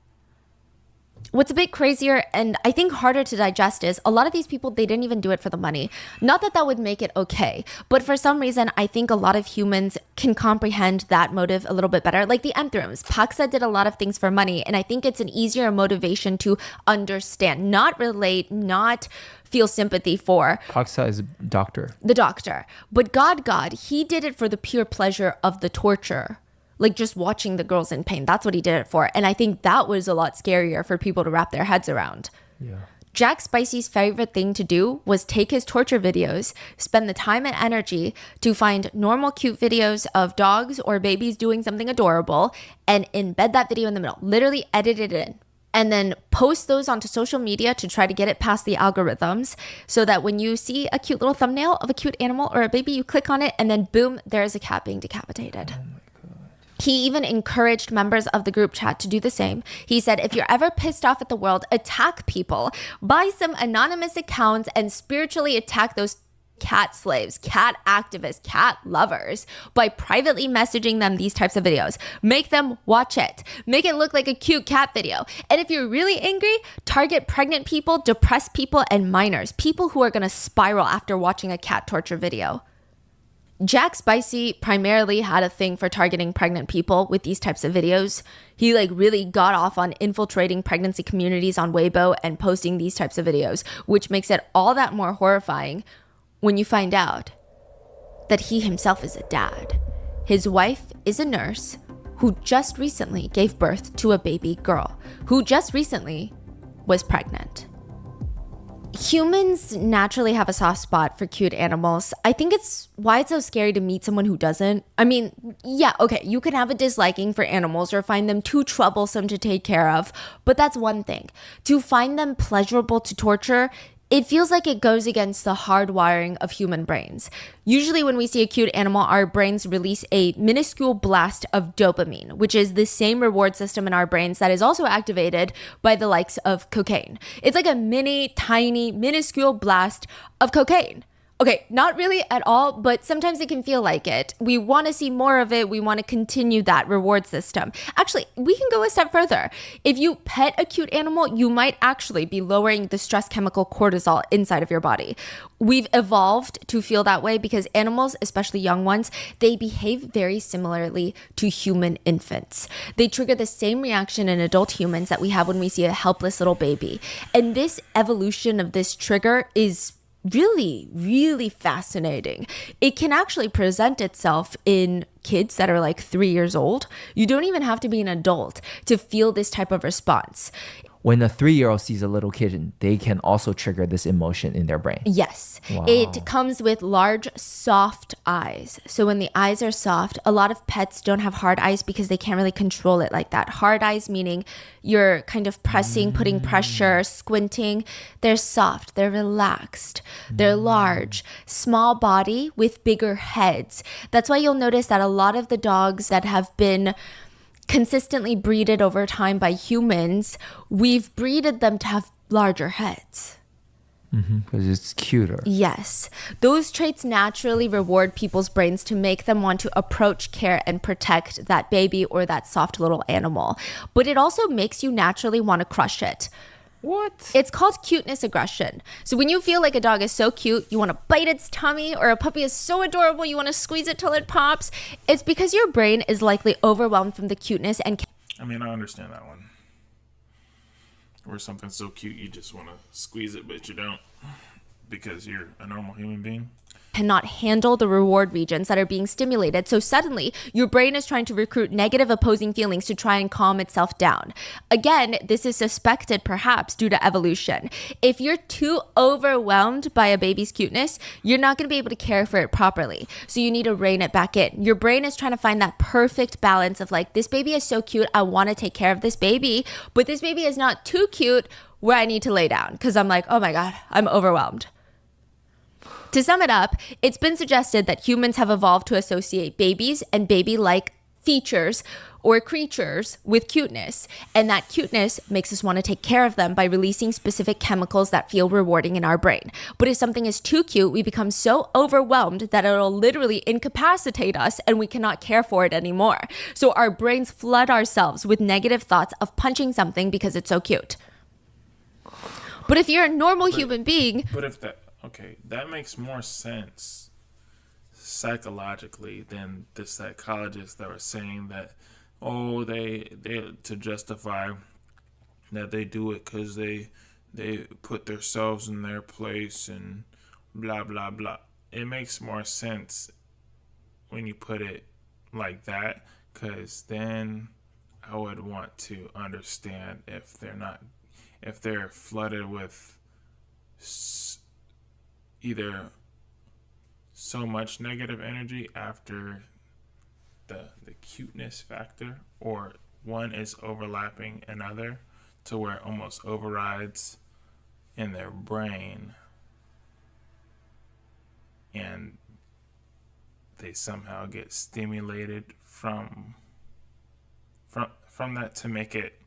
What's a bit crazier and I think harder to digest is a lot of these people, they didn't even do it for the money. Not that that would make it okay, but for some reason, I think a lot of humans can comprehend that motive a little bit better. Like the Enthrooms, Paksa did a lot of things for money, and I think it's an easier motivation to understand, not relate, not feel sympathy for. Paksa is doctor. The doctor. But God, he did it for the pure pleasure of the torture. Like just watching the girls in pain. That's what he did it for. And I think that was a lot scarier for people to wrap their heads around. Yeah. Jack Spicy's favorite thing to do was take his torture videos, spend the time and energy to find normal cute videos of dogs or babies doing something adorable and embed that video in the middle, literally edit it in, and then post those onto social media to try to get it past the algorithms so that when you see a cute little thumbnail of a cute animal or a baby, you click on it and then boom, there's a cat being decapitated. He even encouraged members of the group chat to do the same. He said, if you're ever pissed off at the world, attack people. Buy some anonymous accounts and spiritually attack those cat slaves, cat activists, cat lovers by privately messaging them these types of videos. Make them watch it. Make it look like a cute cat video. And if you're really angry, target pregnant people, depressed people, and minors. People who are going to spiral after watching a cat torture video. Jack Spicy primarily had a thing for targeting pregnant people with these types of videos. He really got off on infiltrating pregnancy communities on Weibo and posting these types of videos, which makes it all that more horrifying when you find out that he himself is a dad. His wife is a nurse who just recently gave birth to a baby girl, who just recently was pregnant. Humans naturally have a soft spot for cute animals. I think it's why it's so scary to meet someone who doesn't. I mean, yeah, okay, you can have a disliking for animals or find them too troublesome to take care of, but that's one thing. To find them pleasurable to torture, it feels like it goes against the hard wiring of human brains. Usually when we see a cute animal, our brains release a minuscule blast of dopamine, which is the same reward system in our brains that is also activated by the likes of cocaine. It's like a tiny, minuscule blast of cocaine. Okay, not really at all, but sometimes it can feel like it. We want to see more of it. We want to continue that reward system. Actually, we can go a step further. If you pet a cute animal, you might actually be lowering the stress chemical cortisol inside of your body. We've evolved to feel that way because animals, especially young ones, they behave very similarly to human infants. They trigger the same reaction in adult humans that we have when we see a helpless little baby. And this evolution of this trigger is really, really fascinating. It can actually present itself in kids that are 3 years old. You don't even have to be an adult to feel this type of response. When a 3-year-old sees a little kitten, they can also trigger this emotion in their brain. Yes. Wow. It comes with large, soft eyes. So when the eyes are soft, a lot of pets don't have hard eyes because they can't really control it like that. Hard eyes meaning you're kind of pressing, putting pressure, squinting. They're soft. They're relaxed. They're large. Small body with bigger heads. That's why you'll notice that a lot of the dogs that have been consistently breeded over time by humans, we've breeded them to have larger heads. Because it's cuter. Yes. Those traits naturally reward people's brains to make them want to approach, care, and protect that baby or that soft little animal. But it also makes you naturally want to crush it. What? It's called cuteness aggression. So when you feel like a dog is so cute, you want to bite its tummy, or a puppy is so adorable, you want to squeeze it till it pops. It's because your brain is likely overwhelmed from the cuteness and I mean, I understand that one. Or something's so cute you just want to squeeze it, but you don't because you're a normal human being. Cannot handle the reward regions that are being stimulated. So suddenly your brain is trying to recruit negative opposing feelings to try and calm itself down. Again, this is suspected perhaps due to evolution. If you're too overwhelmed by a baby's cuteness, you're not going to be able to care for it properly. So you need to rein it back in. Your brain is trying to find that perfect balance of this baby is so cute, I want to take care of this baby, but this baby is not too cute where I need to lay down because I'm oh my God, I'm overwhelmed. To sum it up, it's been suggested that humans have evolved to associate babies and baby-like features or creatures with cuteness, and that cuteness makes us want to take care of them by releasing specific chemicals that feel rewarding in our brain. But if something is too cute, we become so overwhelmed that it'll literally incapacitate us and we cannot care for it anymore. So our brains flood ourselves with negative thoughts of punching something because it's so cute. But if you're a normal human being... But if that... Okay, that makes more sense psychologically than the psychologists that were saying that, they to justify that they do it because they put themselves in their place and blah, blah, blah. It makes more sense when you put it like that, because then I would want to understand if they're flooded with either so much negative energy after the cuteness factor, or one is overlapping another to where it almost overrides in their brain and they somehow get stimulated from that to make it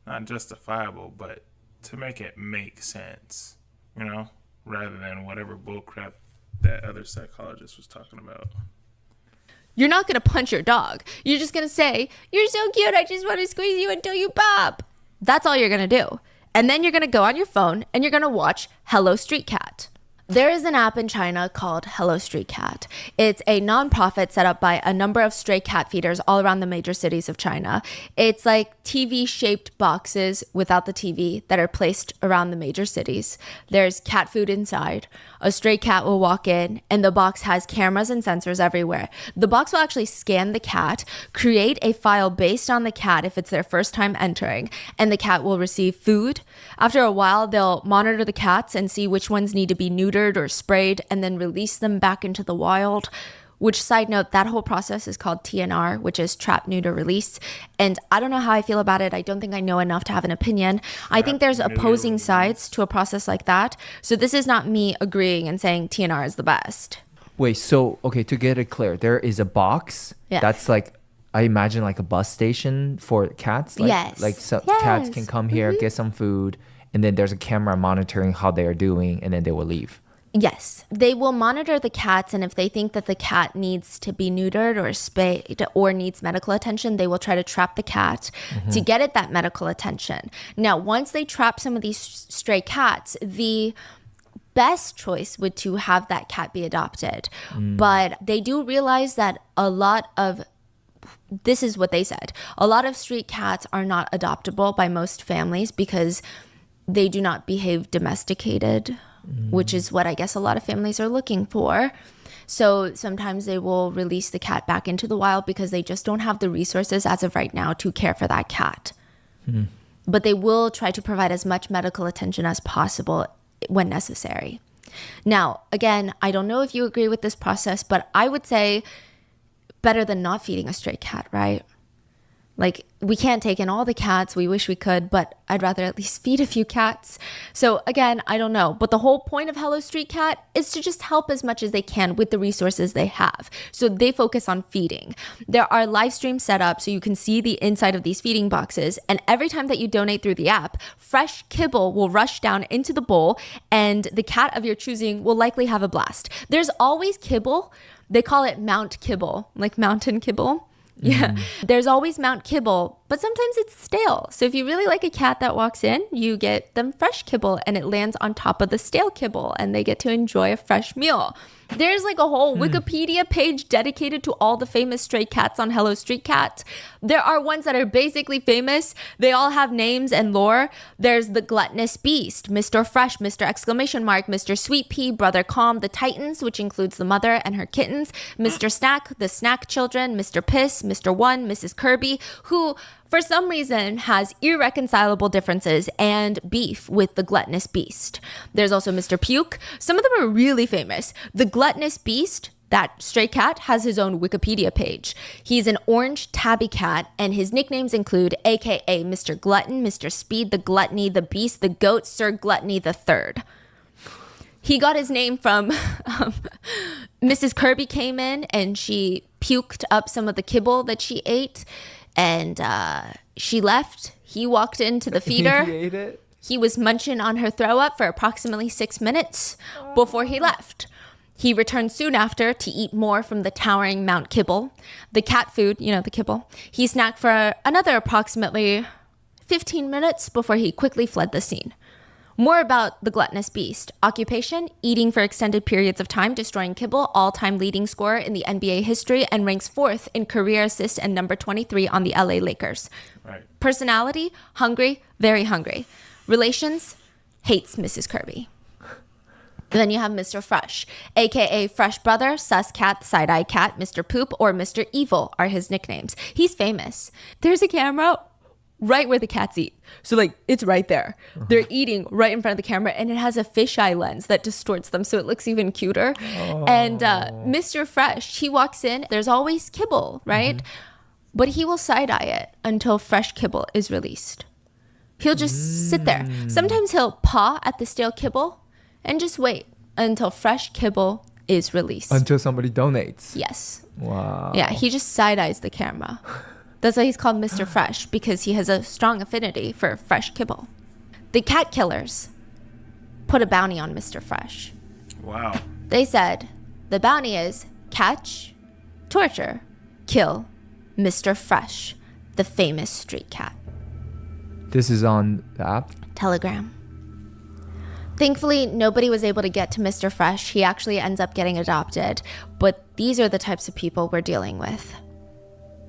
not justifiable, but to make it make sense, rather than whatever bullcrap that other psychologist was talking about. You're not going to punch your dog. You're just going to say, "You're so cute, I just want to squeeze you until you pop." That's all you're going to do. And then you're going to go on your phone and you're going to watch Hello Street Cat. There is an app in China called Hello Street Cat. It's a nonprofit set up by a number of stray cat feeders all around the major cities of China. It's like TV-shaped boxes without the TV that are placed around the major cities. There's cat food inside. A stray cat will walk in, and the box has cameras and sensors everywhere. The box will actually scan the cat, create a file based on the cat if it's their first time entering, and the cat will receive food. After a while, they'll monitor the cats and see which ones need to be neutered or sprayed, and then release them back into the wild. Which, side note, that whole process is called TNR, which is trap, neuter, release. And I don't know how I feel about it. I don't think I know enough to have an opinion. I think there's opposing sides to a process like that. So this is not me agreeing and saying TNR is the best. Wait, so, okay, to get it clear, there is a box that's like, I imagine like a bus station for cats. Like, yes. Like cats can come here, get some food, and then there's a camera monitoring how they are doing, and then they will leave. Yes, they will monitor the cats, and if they think that the cat needs to be neutered or spayed or needs medical attention, they will try to trap the cat to get it that medical attention. Now, once they trap some of these stray cats, the best choice would to have that cat be adopted. But they do realize that this is what they said, a lot of street cats are not adoptable by most families because they do not behave domesticated, which is what I guess a lot of families are looking for. So sometimes they will release the cat back into the wild because they just don't have the resources as of right now to care for that cat. But they will try to provide as much medical attention as possible when necessary. Now, again, I don't know if you agree with this process, but I would say better than not feeding a stray cat, right? Like, we can't take in all the cats. We wish we could, but I'd rather at least feed a few cats. So again, I don't know. But the whole point of Hello Street Cat is to just help as much as they can with the resources they have. So they focus on feeding. There are live streams set up so you can see the inside of these feeding boxes. And every time that you donate through the app, fresh kibble will rush down into the bowl and the cat of your choosing will likely have a blast. There's always kibble. They call it Mount Kibble, like mountain kibble. Yeah, there's always Mount Kibble, but sometimes it's stale. So if you really like a cat that walks in, you get them fresh kibble and it lands on top of the stale kibble and they get to enjoy a fresh meal. There's like a whole Wikipedia page dedicated to all the famous stray cats on Hello Street Cat. There are ones that are basically famous. They all have names and lore. There's the Gluttonous Beast, Mr. Fresh, Mr. Exclamation Mark, Mr. Sweet Pea, Brother Calm, the Titans, which includes the mother and her kittens, Mr. Snack, the Snack Children, Mr. Piss, Mr. One, Mrs. Kirby, who for some reason has irreconcilable differences and beef with the Gluttonous Beast. There's also Mr. Puke. Some of them are really famous. The Gluttonous Beast, that stray cat, has his own Wikipedia page. He's an orange tabby cat, and his nicknames include AKA Mr. Glutton, Mr. Speed, the Gluttony, the Beast, the Goat, Sir Gluttony the Third. He got his name from Mrs. Kirby came in and she puked up some of the kibble that she ate. And she left. He walked into the feeder. He ate it? He was munching on her throw up for approximately 6 minutes before he left. He returned soon after to eat more from the towering Mount Kibble, the cat food, the kibble. He snacked for another approximately 15 minutes before he quickly fled the scene. More about the gluttonous beast. Occupation, eating for extended periods of time, destroying kibble, all-time leading scorer in the NBA history, and ranks 4th in career assists and number 23 on the LA Lakers. Right. Personality, hungry, very hungry. Relations, hates Mrs. Kirby. Then you have Mr. Fresh, aka Fresh Brother, Sus Cat, Side Eye Cat, Mr. Poop, or Mr. Evil are his nicknames. He's famous. There's a camera right where the cats eat. So like it's right there. They're eating right in front of the camera, and it has a fisheye lens that distorts them so it looks even cuter. And Mr. Fresh, he walks in, there's always kibble, right? But he will side eye it until fresh kibble is released. He'll just sit there. Sometimes he'll paw at the stale kibble and just wait until fresh kibble is released. Until somebody donates. Yes. Wow. Yeah, he just side eyes the camera. That's why he's called Mr. Fresh, because he has a strong affinity for fresh kibble. The cat killers put a bounty on Mr. Fresh. Wow. They said the bounty is catch, torture, kill Mr. Fresh, the famous street cat. This is on the app? Telegram. Thankfully, nobody was able to get to Mr. Fresh. He actually ends up getting adopted. But these are the types of people we're dealing with.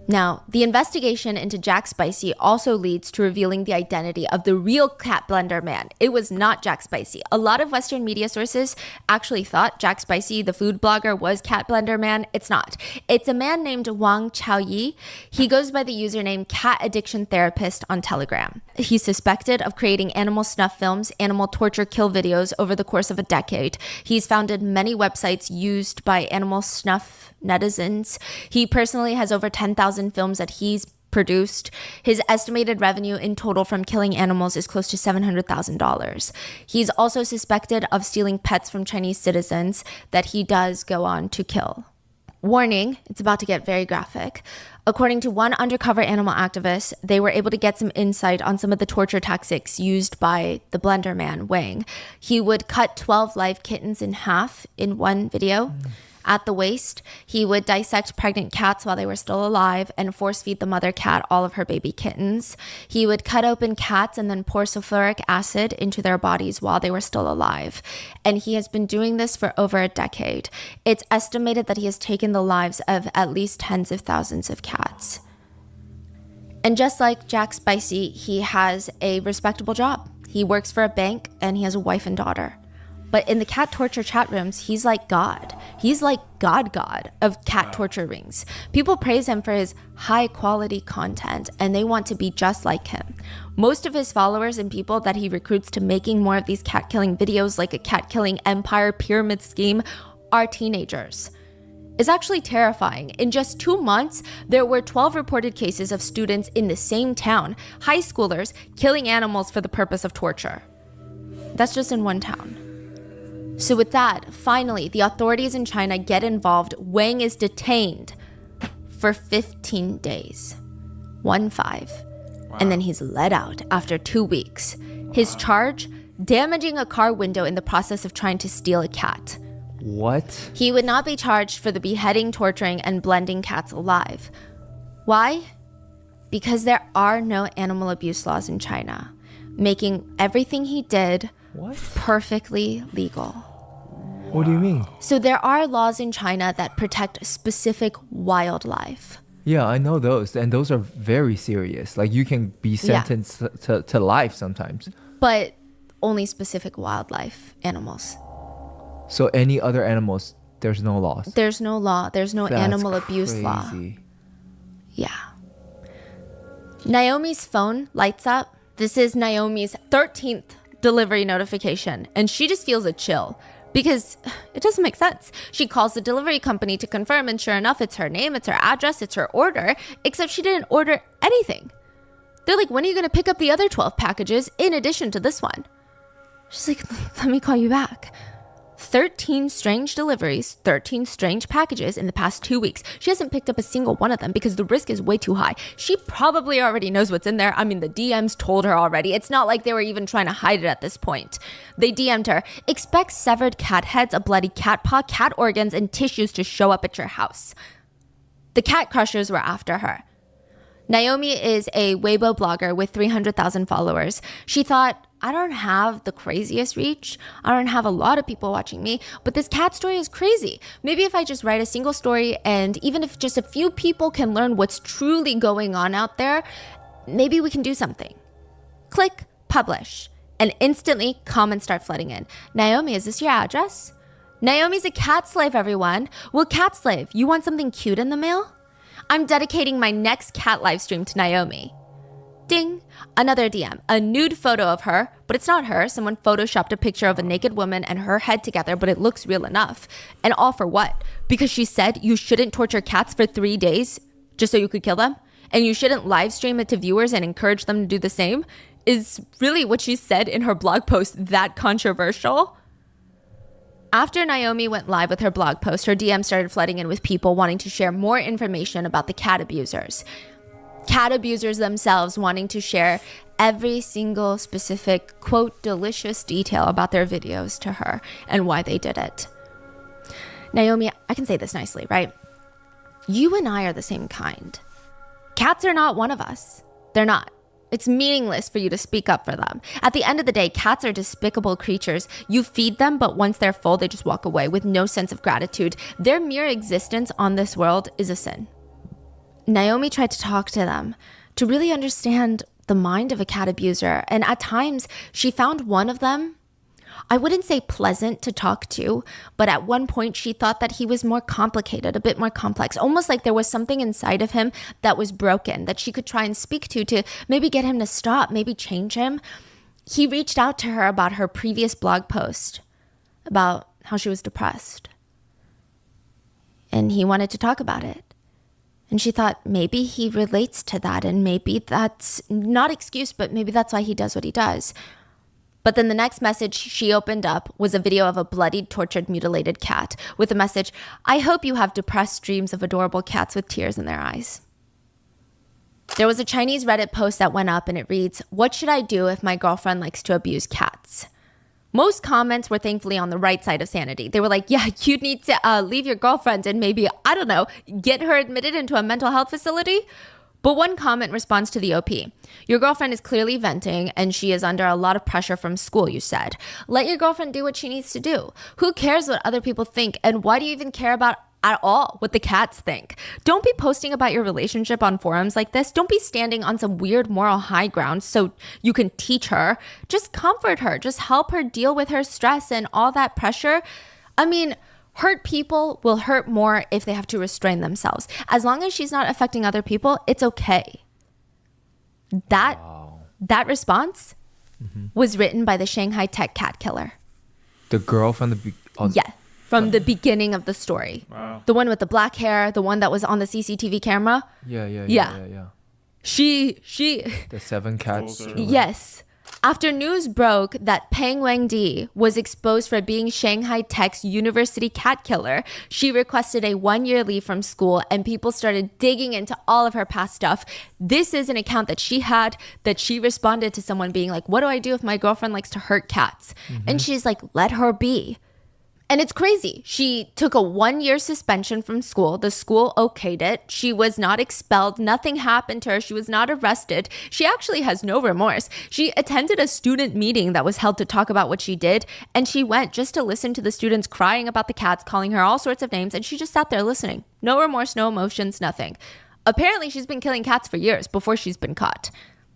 Now, the investigation into Jack Spicy also leads to revealing the identity of the real cat blender man. It was not Jack Spicy. A lot of Western media sources actually thought Jack Spicy, the food blogger, was cat blender man. It's not. It's a man named Wang Chaoyi. He goes by the username Cat Addiction Therapist on Telegram. He's suspected of creating animal snuff films, animal torture kill videos over the course of a decade. He's founded many websites used by animal snuff netizens. He personally has over 10,000 films that he's produced. His estimated revenue in total from killing animals is close to $700,000. He's also suspected of stealing pets from Chinese citizens that he does go on to kill. Warning, it's about to get very graphic. According to one undercover animal activist, they were able to get some insight on some of the torture tactics used by the blender man, Wang. He would cut 12 live kittens in half in one video. At the waist, he would dissect pregnant cats while they were still alive and force feed the mother cat all of her baby kittens. He would cut open cats and then pour sulfuric acid into their bodies while they were still alive. And he has been doing this for over a decade. It's estimated that he has taken the lives of at least tens of thousands of cats. And just like Jack Spicy, he has a respectable job. He works for a bank and he has a wife and daughter. But in the cat torture chat rooms, he's like God. He's like God of cat torture rings. People praise him for his high quality content and they want to be just like him. Most of his followers and people that he recruits to making more of these cat killing videos like a cat killing empire pyramid scheme are teenagers. It's actually terrifying. In just 2 months, there were 12 reported cases of students in the same town, high schoolers, killing animals for the purpose of torture. That's just in one town. So with that, finally, the authorities in China get involved. Wang is detained for 15 days. 15. Wow. And then he's let out after 2 weeks. His charge, damaging a car window in the process of trying to steal a cat. What? He would not be charged for the beheading, torturing, and blending cats alive. Why? Because there are no animal abuse laws in China, making everything he did perfectly legal. What do you mean? So there are laws in China that protect specific wildlife. Yeah, I know those. And those are very serious. Like you can be sentenced to life sometimes. But only specific wildlife animals. So any other animals, there's no laws? There's no law. There's no animal abuse law. Yeah. Naomi's phone lights up. This is Naomi's 13th delivery notification. And she just feels a chill. Because it doesn't make sense. She calls the delivery company to confirm, and sure enough, it's her name, it's her address, it's her order, except she didn't order anything. They're like, when are you going to pick up the other 12 packages in addition to this one? She's like, let me call you back. 13 strange deliveries, 13 strange packages in the past 2 weeks. She hasn't picked up a single one of them because the risk is way too high. She probably already knows what's in there. I mean, the DMs told her already. It's not like they were even trying to hide it at this point. They DM'd her, expect severed cat heads, a bloody cat paw, cat organs, and tissues to show up at your house. The cat crushers were after her. Naomi is a Weibo blogger with 300,000 followers. She thought, I don't have the craziest reach. I don't have a lot of people watching me, but this cat story is crazy. Maybe if I just write a single story, and even if just a few people can learn what's truly going on out there, maybe we can do something. Click publish, and instantly comments start flooding in. Naomi, is this your address? Naomi's a cat slave, everyone. Well, cat slave, you want something cute in the mail? I'm dedicating my next cat live stream to Naomi. Ding, another DM, a nude photo of her, but it's not her. Someone photoshopped a picture of a naked woman and her head together, but it looks real enough. And all for what? Because she said you shouldn't torture cats for 3 days just so you could kill them? And you shouldn't live stream it to viewers and encourage them to do the same? Is really what she said in her blog post that controversial? After Naomi went live with her blog post, her DM started flooding in with people wanting to share more information about the cat abusers. Cat abusers themselves wanting to share every single specific, quote, delicious detail about their videos to her and why they did it. Naomi, I can say this nicely, right? You and I are the same kind. Cats are not one of us. They're not. It's meaningless for you to speak up for them. At the end of the day, cats are despicable creatures. You feed them, but once they're full, they just walk away with no sense of gratitude. Their mere existence on this world is a sin. Naomi tried to talk to them to really understand the mind of a cat abuser. And at times, she found one of them, I wouldn't say pleasant to talk to, but at one point she thought that he was more complicated, a bit more complex, almost like there was something inside of him that was broken that she could try and speak to maybe get him to stop, maybe change him. He reached out to her about her previous blog post about how she was depressed. And he wanted to talk about it. And she thought maybe he relates to that, and maybe that's not excuse, but maybe that's why he does what he does. But then the next message she opened up was a video of a bloodied, tortured, mutilated cat with a message, I hope you have depressed dreams of adorable cats with tears in their eyes. There was a Chinese Reddit post that went up and it reads, what should I do if my girlfriend likes to abuse cats? Most comments were thankfully on the right side of sanity. They were like, yeah, you need to leave your girlfriend and maybe, I don't know, get her admitted into a mental health facility. But one comment responds to the OP. Your girlfriend is clearly venting and she is under a lot of pressure from school, you said. Let your girlfriend do what she needs to do. Who cares what other people think? And why do you even care about at all what the cats think? Don't be posting about your relationship on forums like this. Don't be standing on some weird moral high ground so you can teach her. Just comfort her. Just help her deal with her stress and all that pressure. I mean, hurt people will hurt more if they have to restrain themselves. As long as she's not affecting other people, it's okay. That response was written by the Shanghai tech cat killer. The girl from From the beginning of the story. Wow. The one with the black hair, the one that was on the CCTV camera. Yeah. She The 7 cats. Yes. After news broke that Peng Wangdi was exposed for being Shanghai Tech's university cat killer, she requested a 1-year leave from school and people started digging into all of her past stuff. This is an account that she had that she responded to someone being like, what do I do if my girlfriend likes to hurt cats? And she's like, let her be. And it's crazy. She took a 1-year suspension from school. The school okayed it. She was not expelled. Nothing happened to her. She was not arrested. She actually has no remorse. She attended a student meeting that was held to talk about what she did. And she went just to listen to the students crying about the cats, calling her all sorts of names. And she just sat there listening. No remorse, no emotions, nothing. Apparently, she's been killing cats for years before she's been caught.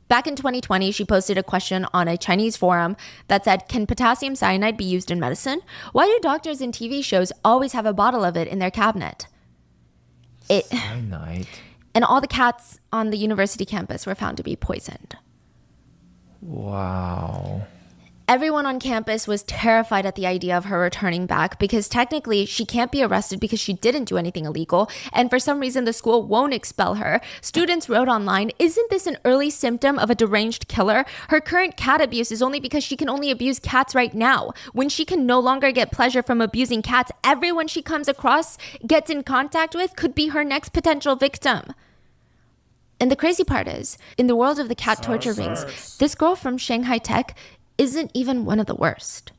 Back in 2020, she posted a question on a Chinese forum that said, can potassium cyanide be used in medicine? Why do doctors in TV shows always have a bottle of it in their cabinet? Cyanide. And all the cats on the university campus were found to be poisoned. Wow. Everyone on campus was terrified at the idea of her returning back because technically she can't be arrested because she didn't do anything illegal. And for some reason, the school won't expel her. Students wrote online, isn't this an early symptom of a deranged killer? Her current cat abuse is only because she can only abuse cats right now. When she can no longer get pleasure from abusing cats, everyone she comes across, gets in contact with, could be her next potential victim. And the crazy part is, in the world of the cat torture rings, this girl from Shanghai Tech isn't even one of the worst.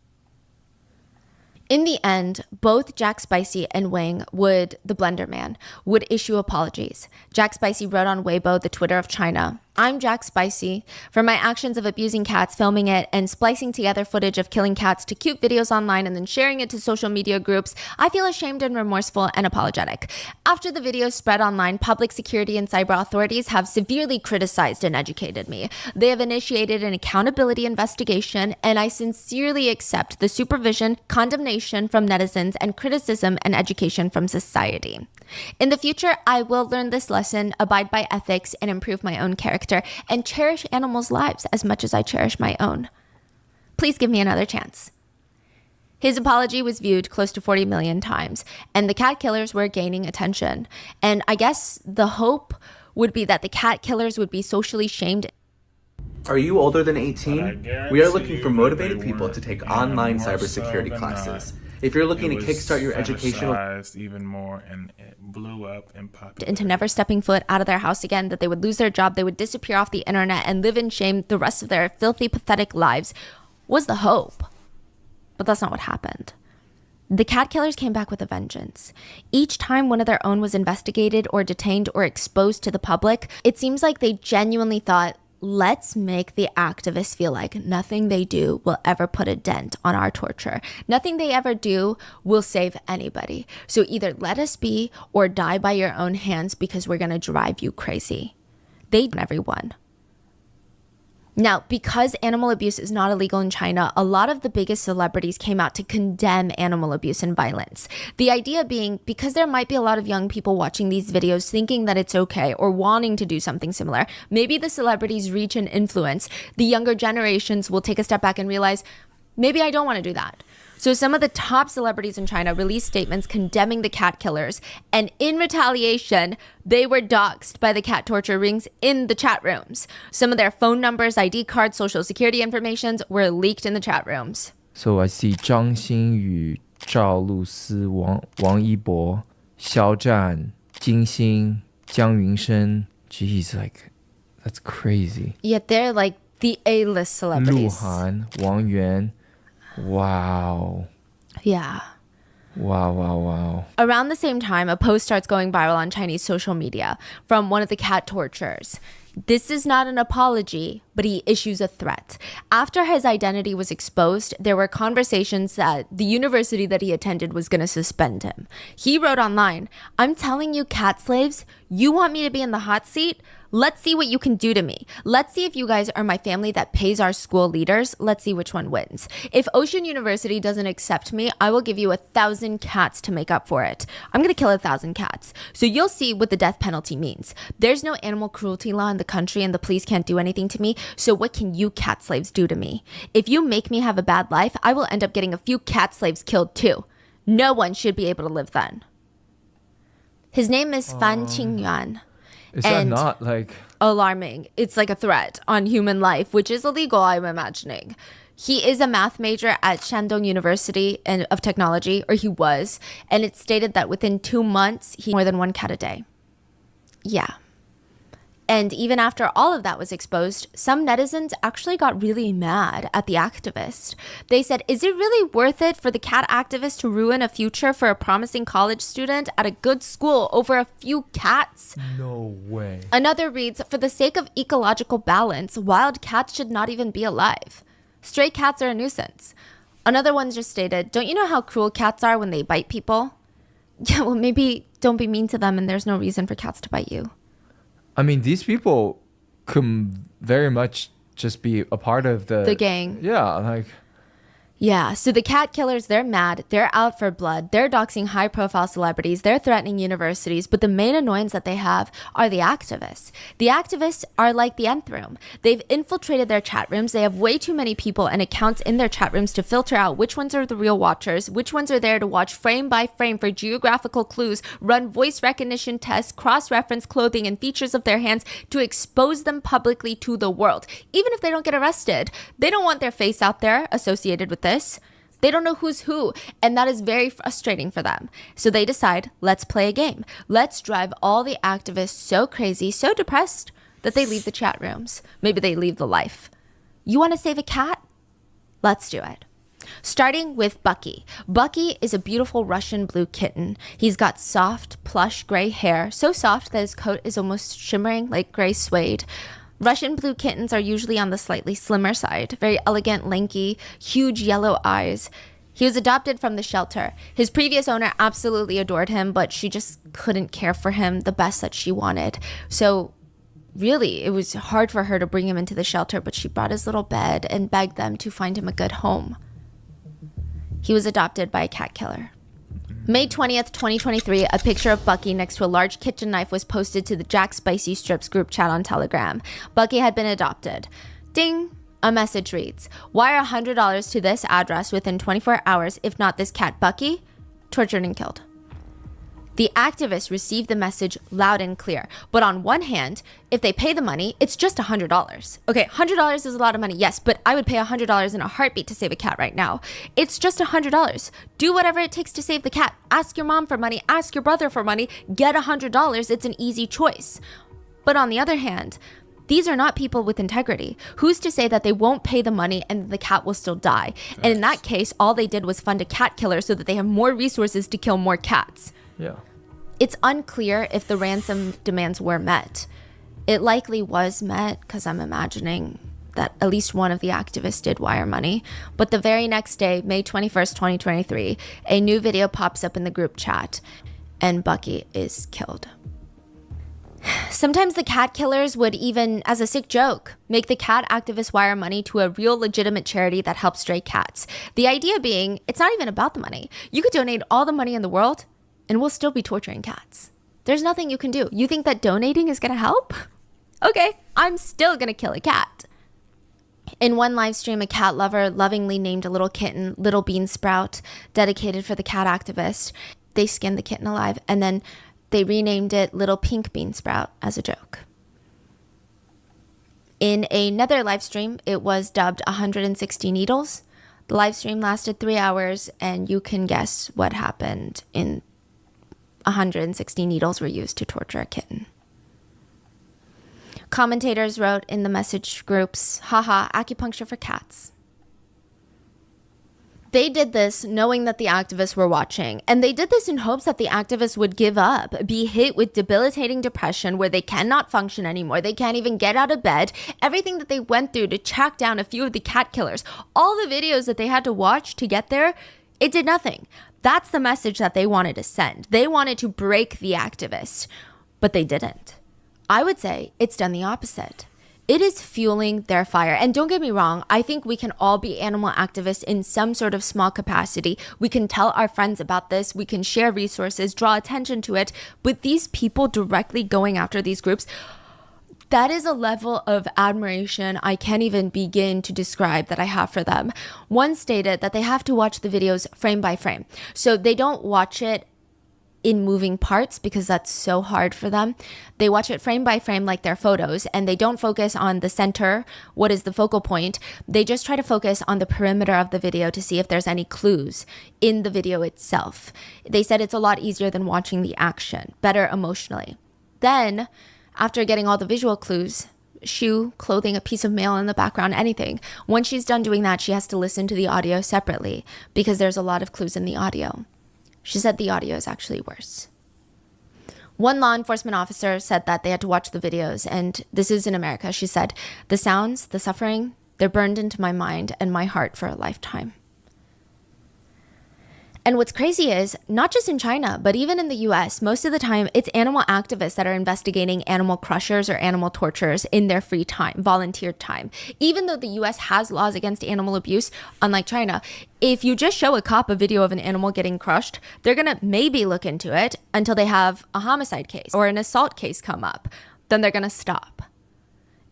In the end, both Jack Spicy and Wang Wood, the Blender Man, would issue apologies. Jack Spicy wrote on Weibo, the Twitter of China, I'm Jack Spicy. For my actions of abusing cats, filming it, and splicing together footage of killing cats to cute videos online and then sharing it to social media groups, I feel ashamed and remorseful and apologetic. After the video spread online, public security and cyber authorities have severely criticized and educated me. They have initiated an accountability investigation, and I sincerely accept the supervision, condemnation from netizens, and criticism and education from society. In the future, I will learn this lesson, abide by ethics, and improve my own character, and cherish animals' lives as much as I cherish my own. Please give me another chance. His apology was viewed close to 40 million times, and the cat killers were gaining attention. And I guess the hope would be that the cat killers would be socially shamed. Are you older than 18? We are looking for motivated people to take online cybersecurity classes. If you're looking to kickstart your educational even more, and it blew up and popped into never stepping foot out of their house again, that they would lose their job, they would disappear off the internet and live in shame the rest of their filthy, pathetic lives, was the hope. But that's not what happened. The cat killers came back with a vengeance. Each time one of their own was investigated or detained or exposed to the public, it seems like they genuinely thought, let's make the activists feel like nothing they do will ever put a dent on our torture. Nothing they ever do will save anybody. So either let us be or die by your own hands because we're going to drive you crazy. They everyone. Now, because animal abuse is not illegal in China, a lot of the biggest celebrities came out to condemn animal abuse and violence. The idea being, because there might be a lot of young people watching these videos thinking that it's okay or wanting to do something similar, maybe the celebrities' reach and influence, the younger generations will take a step back and realize, maybe I don't want to do that. So some of the top celebrities in China released statements condemning the cat killers, and in retaliation, they were doxxed by the cat torture rings in the chat rooms. Some of their phone numbers, ID cards, social security informations were leaked in the chat rooms. So I see 张馨予、赵露思、王一博、肖战、金星、姜云升. Jeez, like, that's crazy. Yeah, they're like the A-list celebrities. 鹿晗、王源. Wow. Yeah. Wow. Around the same time, a post starts going viral on Chinese social media from one of the cat torturers. This is not an apology, but he issues a threat. After his identity was exposed, there were conversations that the university that he attended was going to suspend him. He wrote online, "I'm telling you, cat slaves, you want me to be in the hot seat? Let's see what you can do to me. Let's see if you guys are my family that pays our school leaders. Let's see which one wins. If Ocean University doesn't accept me, I will give you 1,000 cats to make up for it. I'm going to kill 1,000 cats. So you'll see what the death penalty means. There's no animal cruelty law in the country and the police can't do anything to me. So what can you cat slaves do to me? If you make me have a bad life, I will end up getting a few cat slaves killed too. No one should be able to live then." His name is Fan Qingyuan. Is that not like alarming? It's like a threat on human life, which is illegal, I'm imagining. He is a math major at Shandong University of Technology, or he was, and it's stated that within 2 months, he more than 1 cat a day. Yeah. And even after all of that was exposed, some netizens actually got really mad at the activist. They said, is it really worth it for the cat activist to ruin a future for a promising college student at a good school over a few cats? No way. Another reads, for the sake of ecological balance, wild cats should not even be alive. Stray cats are a nuisance. Another one just stated, don't you know how cruel cats are when they bite people? Yeah, well, maybe don't be mean to them and there's no reason for cats to bite you. I mean, these people could very much just be a part of the gang. Yeah, like. Yeah, so the cat killers, they're mad, they're out for blood, they're doxing high-profile celebrities, they're threatening universities, but the main annoyance that they have are the activists. The activists are like the nth room. They've infiltrated their chat rooms, they have way too many people and accounts in their chat rooms to filter out which ones are the real watchers, which ones are there to watch frame by frame for geographical clues, run voice recognition tests, cross-reference clothing and features of their hands to expose them publicly to the world. Even if they don't get arrested, they don't want their face out there associated with this. They don't know who's who, and that is very frustrating for them. So they decide, let's play a game. Let's drive all the activists so crazy, so depressed, that they leave the chat rooms. Maybe they leave the life. You want to save a cat? Let's do it. Starting with Bucky. Bucky is a beautiful Russian blue kitten. He's got soft, plush gray hair, so soft that his coat is almost shimmering like gray suede. Russian blue kittens are usually on the slightly slimmer side, very elegant, lanky, huge yellow eyes. He was adopted from the shelter. His previous owner absolutely adored him, but she just couldn't care for him the best that she wanted. So really, it was hard for her to bring him into the shelter, but she brought his little bed and begged them to find him a good home. He was adopted by a cat killer. May 20th, 2023, a picture of Bucky next to a large kitchen knife was posted to the Jack Spicy Strips group chat on Telegram. Bucky had been adopted. Ding! A message reads, wire $100 to this address within 24 hours. If not, this cat Bucky, tortured and killed. The activists received the message loud and clear. But on one hand, if they pay the money, it's just $100. Okay, $100 is a lot of money, yes, but I would pay $100 in a heartbeat to save a cat right now. It's just $100. Do whatever it takes to save the cat. Ask your mom for money, ask your brother for money, get $100. It's an easy choice. But on the other hand, these are not people with integrity. Who's to say that they won't pay the money and the cat will still die? And in that case, all they did was fund a cat killer so that they have more resources to kill more cats. Yeah. It's unclear if the ransom demands were met. It likely was met because I'm imagining that at least one of the activists did wire money. But the very next day, May 21st, 2023, a new video pops up in the group chat and Bucky is killed. Sometimes the cat killers would even, as a sick joke, make the cat activists wire money to a real legitimate charity that helps stray cats. The idea being, it's not even about the money. You could donate all the money in the world and we'll still be torturing cats. There's nothing you can do. You think that donating is going to help? Okay, I'm still going to kill a cat. In one live stream, a cat lover lovingly named a little kitten Little Bean Sprout, dedicated for the cat activist. They skinned the kitten alive and then they renamed it Little Pink Bean Sprout as a joke. In another live stream, it was dubbed 160 Needles. The live stream lasted 3 hours, and you can guess what happened. 160 needles were used to torture a kitten. Commentators wrote in the message groups, haha, acupuncture for cats. They did this knowing that the activists were watching, and they did this in hopes that the activists would give up, be hit with debilitating depression where they cannot function anymore. They can't even get out of bed. Everything that they went through to track down a few of the cat killers, all the videos that they had to watch to get there, it did nothing. That's the message that they wanted to send. They wanted to break the activists, but they didn't. I would say it's done the opposite. It is fueling their fire. And don't get me wrong, I think we can all be animal activists in some sort of small capacity. We can tell our friends about this. We can share resources, draw attention to it. But these people directly going after these groups, that is a level of admiration I can't even begin to describe that I have for them. One stated that they have to watch the videos frame by frame. So they don't watch it in moving parts because that's so hard for them. They watch it frame by frame like their photos, and they don't focus on the center, what is the focal point. They just try to focus on the perimeter of the video to see if there's any clues in the video itself. They said it's a lot easier than watching the action, better emotionally. Then, after getting all the visual clues, shoe, clothing, a piece of mail in the background, anything, once she's done doing that, she has to listen to the audio separately because there's a lot of clues in the audio. She said the audio is actually worse. One law enforcement officer said that they had to watch the videos, and this is in America. She said, the sounds, the suffering, they're burned into my mind and my heart for a lifetime. And what's crazy is, not just in China, but even in the US, most of the time, it's animal activists that are investigating animal crushers or animal torturers in their free time, volunteer time. Even though the US has laws against animal abuse, unlike China, if you just show a cop a video of an animal getting crushed, they're gonna maybe look into it until they have a homicide case or an assault case come up. Then they're gonna stop.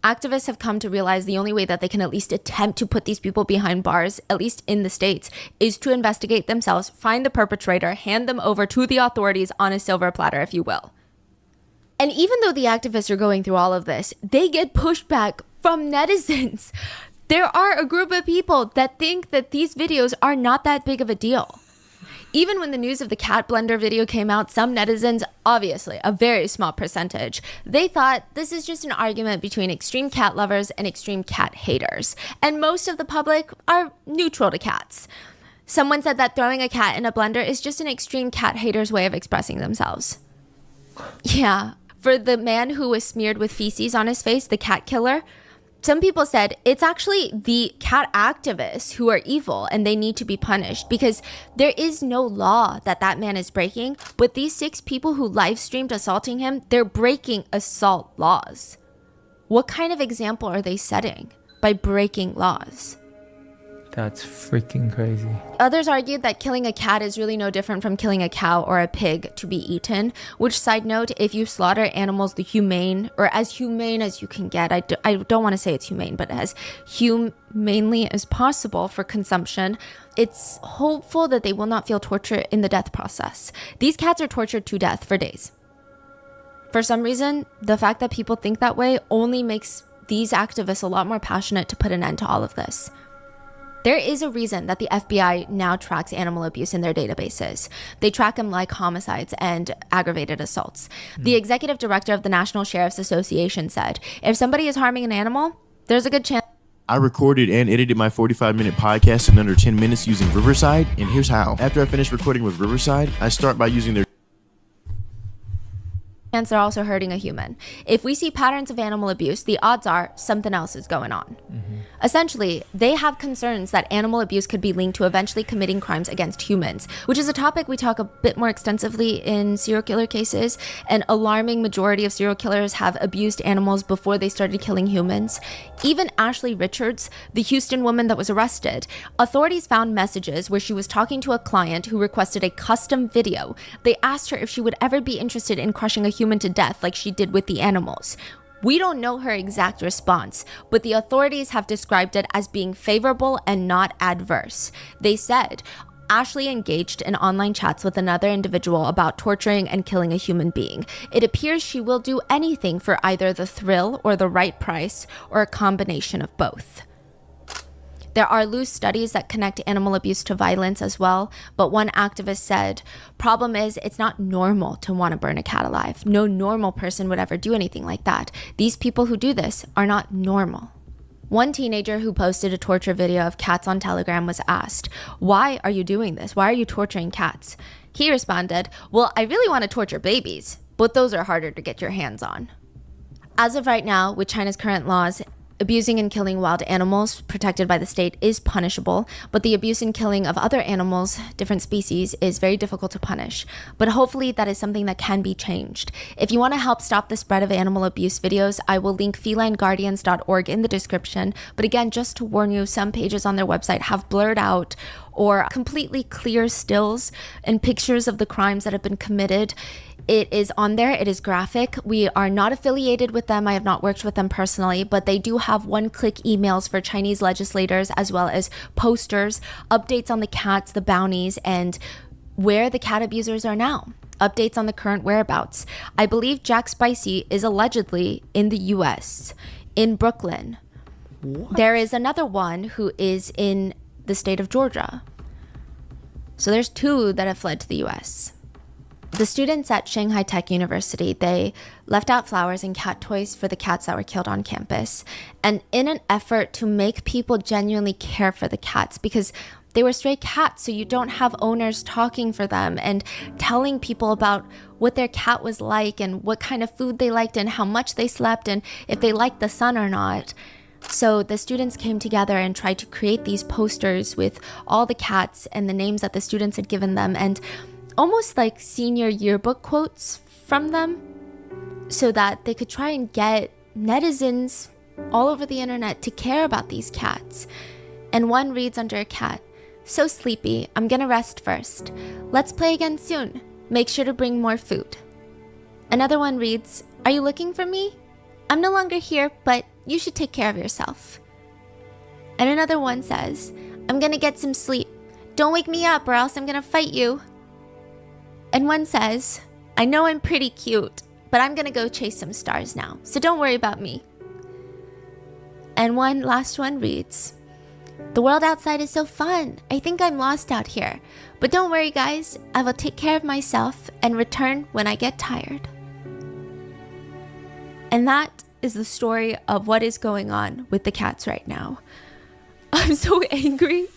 Activists have come to realize the only way that they can at least attempt to put these people behind bars, at least in the States, is to investigate themselves, find the perpetrator, hand them over to the authorities on a silver platter, if you will. And even though the activists are going through all of this, they get pushback from netizens. There are a group of people that think that these videos are not that big of a deal. Even when the news of the cat blender video came out, some netizens, obviously a very small percentage, they thought this is just an argument between extreme cat lovers and extreme cat haters. And most of the public are neutral to cats. Someone said that throwing a cat in a blender is just an extreme cat hater's way of expressing themselves. Yeah. For the man who was smeared with feces on his face, the cat killer, some people said it's actually the cat activists who are evil and they need to be punished because there is no law that man is breaking. But these 6 people who live streamed assaulting him, they're breaking assault laws. What kind of example are they setting by breaking laws? That's freaking crazy. Others argued that killing a cat is really no different from killing a cow or a pig to be eaten, which, side note, if you slaughter animals the humane, or as humane as you can get, I don't want to say it's humane, but as humanely as possible for consumption, it's hopeful that they will not feel torture in the death process. These cats are tortured to death for days. For some reason, the fact that people think that way only makes these activists a lot more passionate to put an end to all of this. There is a reason that the FBI now tracks animal abuse in their databases. They track them like homicides and aggravated assaults. The executive director of the National Sheriff's Association said, if somebody is harming an animal, there's a good chance. I recorded and edited my 45-minute podcast in under 10 minutes using Riverside, and here's how. After I finish recording with Riverside, I start by using their They're also hurting a human. If we see patterns of animal abuse, the odds are something else is going on. Essentially, they have concerns that animal abuse could be linked to eventually committing crimes against humans, which is a topic we talk a bit more extensively in serial killer cases. An alarming majority of serial killers have abused animals before they started killing humans. Even Ashley Richards, the Houston woman that was arrested, authorities found messages where she was talking to a client who requested a custom video. They asked her if she would ever be interested in crushing a human to death like she did with the animals. We don't know her exact response, but the authorities have described it as being favorable and not adverse. They said Ashley engaged in online chats with another individual about torturing and killing a human being. It appears she will do anything for either the thrill or the right price, or a combination of both. There are loose studies that connect animal abuse to violence as well, but one activist said, problem is, it's not normal to want to burn a cat alive. No normal person would ever do anything like that. These people who do this are not normal. One teenager who posted a torture video of cats on Telegram was asked, why are you doing this? Why are you torturing cats? He responded, well, I really want to torture babies, but those are harder to get your hands on. As of right now, with China's current laws, abusing and killing wild animals protected by the state is punishable, but the abuse and killing of other animals, different species, is very difficult to punish. But hopefully that is something that can be changed. If you want to help stop the spread of animal abuse videos, I will link felineguardians.org in the description. But again, just to warn you, some pages on their website have blurred out or completely clear stills and pictures of the crimes that have been committed. It is on there. It is graphic. We are not affiliated with them. I have not worked with them personally, but they do have one-click emails for Chinese legislators, as well as posters, updates on the cats, the bounties, and where the cat abusers are now. Updates on the current whereabouts. I believe Jack Spicy is allegedly in the US, in Brooklyn. What? There is another one who is in the state of Georgia. So there's 2 that have fled to the US. The students at Shanghai Tech University, they left out flowers and cat toys for the cats that were killed on campus. And in an effort to make people genuinely care for the cats, because they were stray cats, so you don't have owners talking for them and telling people about what their cat was like and what kind of food they liked and how much they slept and if they liked the sun or not. So the students came together and tried to create these posters with all the cats and the names that the students had given them, and almost like senior yearbook quotes from them, so that they could try and get netizens all over the internet to care about these cats. And one reads under a cat, so sleepy, I'm gonna rest first. Let's play again soon. Make sure to bring more food. Another one reads, are you looking for me? I'm no longer here, but you should take care of yourself. And another one says, I'm gonna get some sleep. Don't wake me up or else I'm gonna fight you. And one says, I know I'm pretty cute, but I'm gonna go chase some stars now, so don't worry about me. And one last one reads, the world outside is so fun. I think I'm lost out here. But don't worry, guys. I will take care of myself and return when I get tired. And that is the story of what is going on with the cats right now. I'm so angry.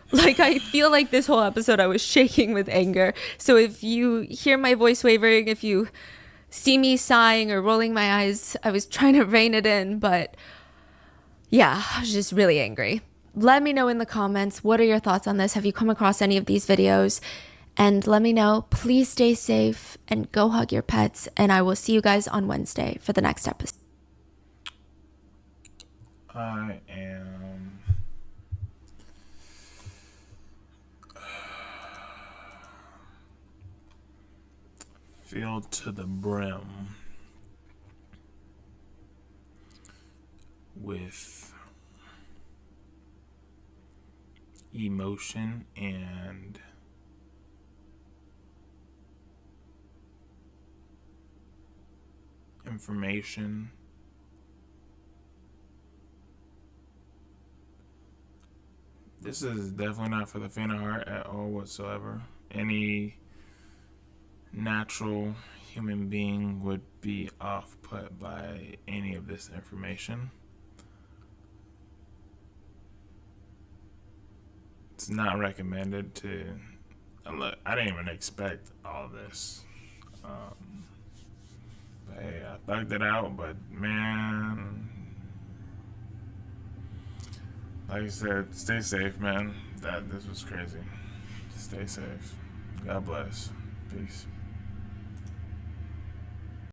I feel like this whole episode I was shaking with anger. So if you hear my voice wavering, if you see me sighing or rolling my eyes. I was trying to rein it in, but yeah, I was just really angry. Let me know in the comments, what are your thoughts on this? Have you come across any of these videos? And let me know. Please stay safe and go hug your pets. And I will see you guys on Wednesday for the next episode. I am filled to the brim with emotion and information. This is definitely not for the faint of heart at all whatsoever. Any natural human being would be off put by any of this information. It's not recommended to. Look, I didn't even expect all this. But hey, I thugged it out, but man, like I said, stay safe, man. This was crazy. Stay safe. God bless. Peace.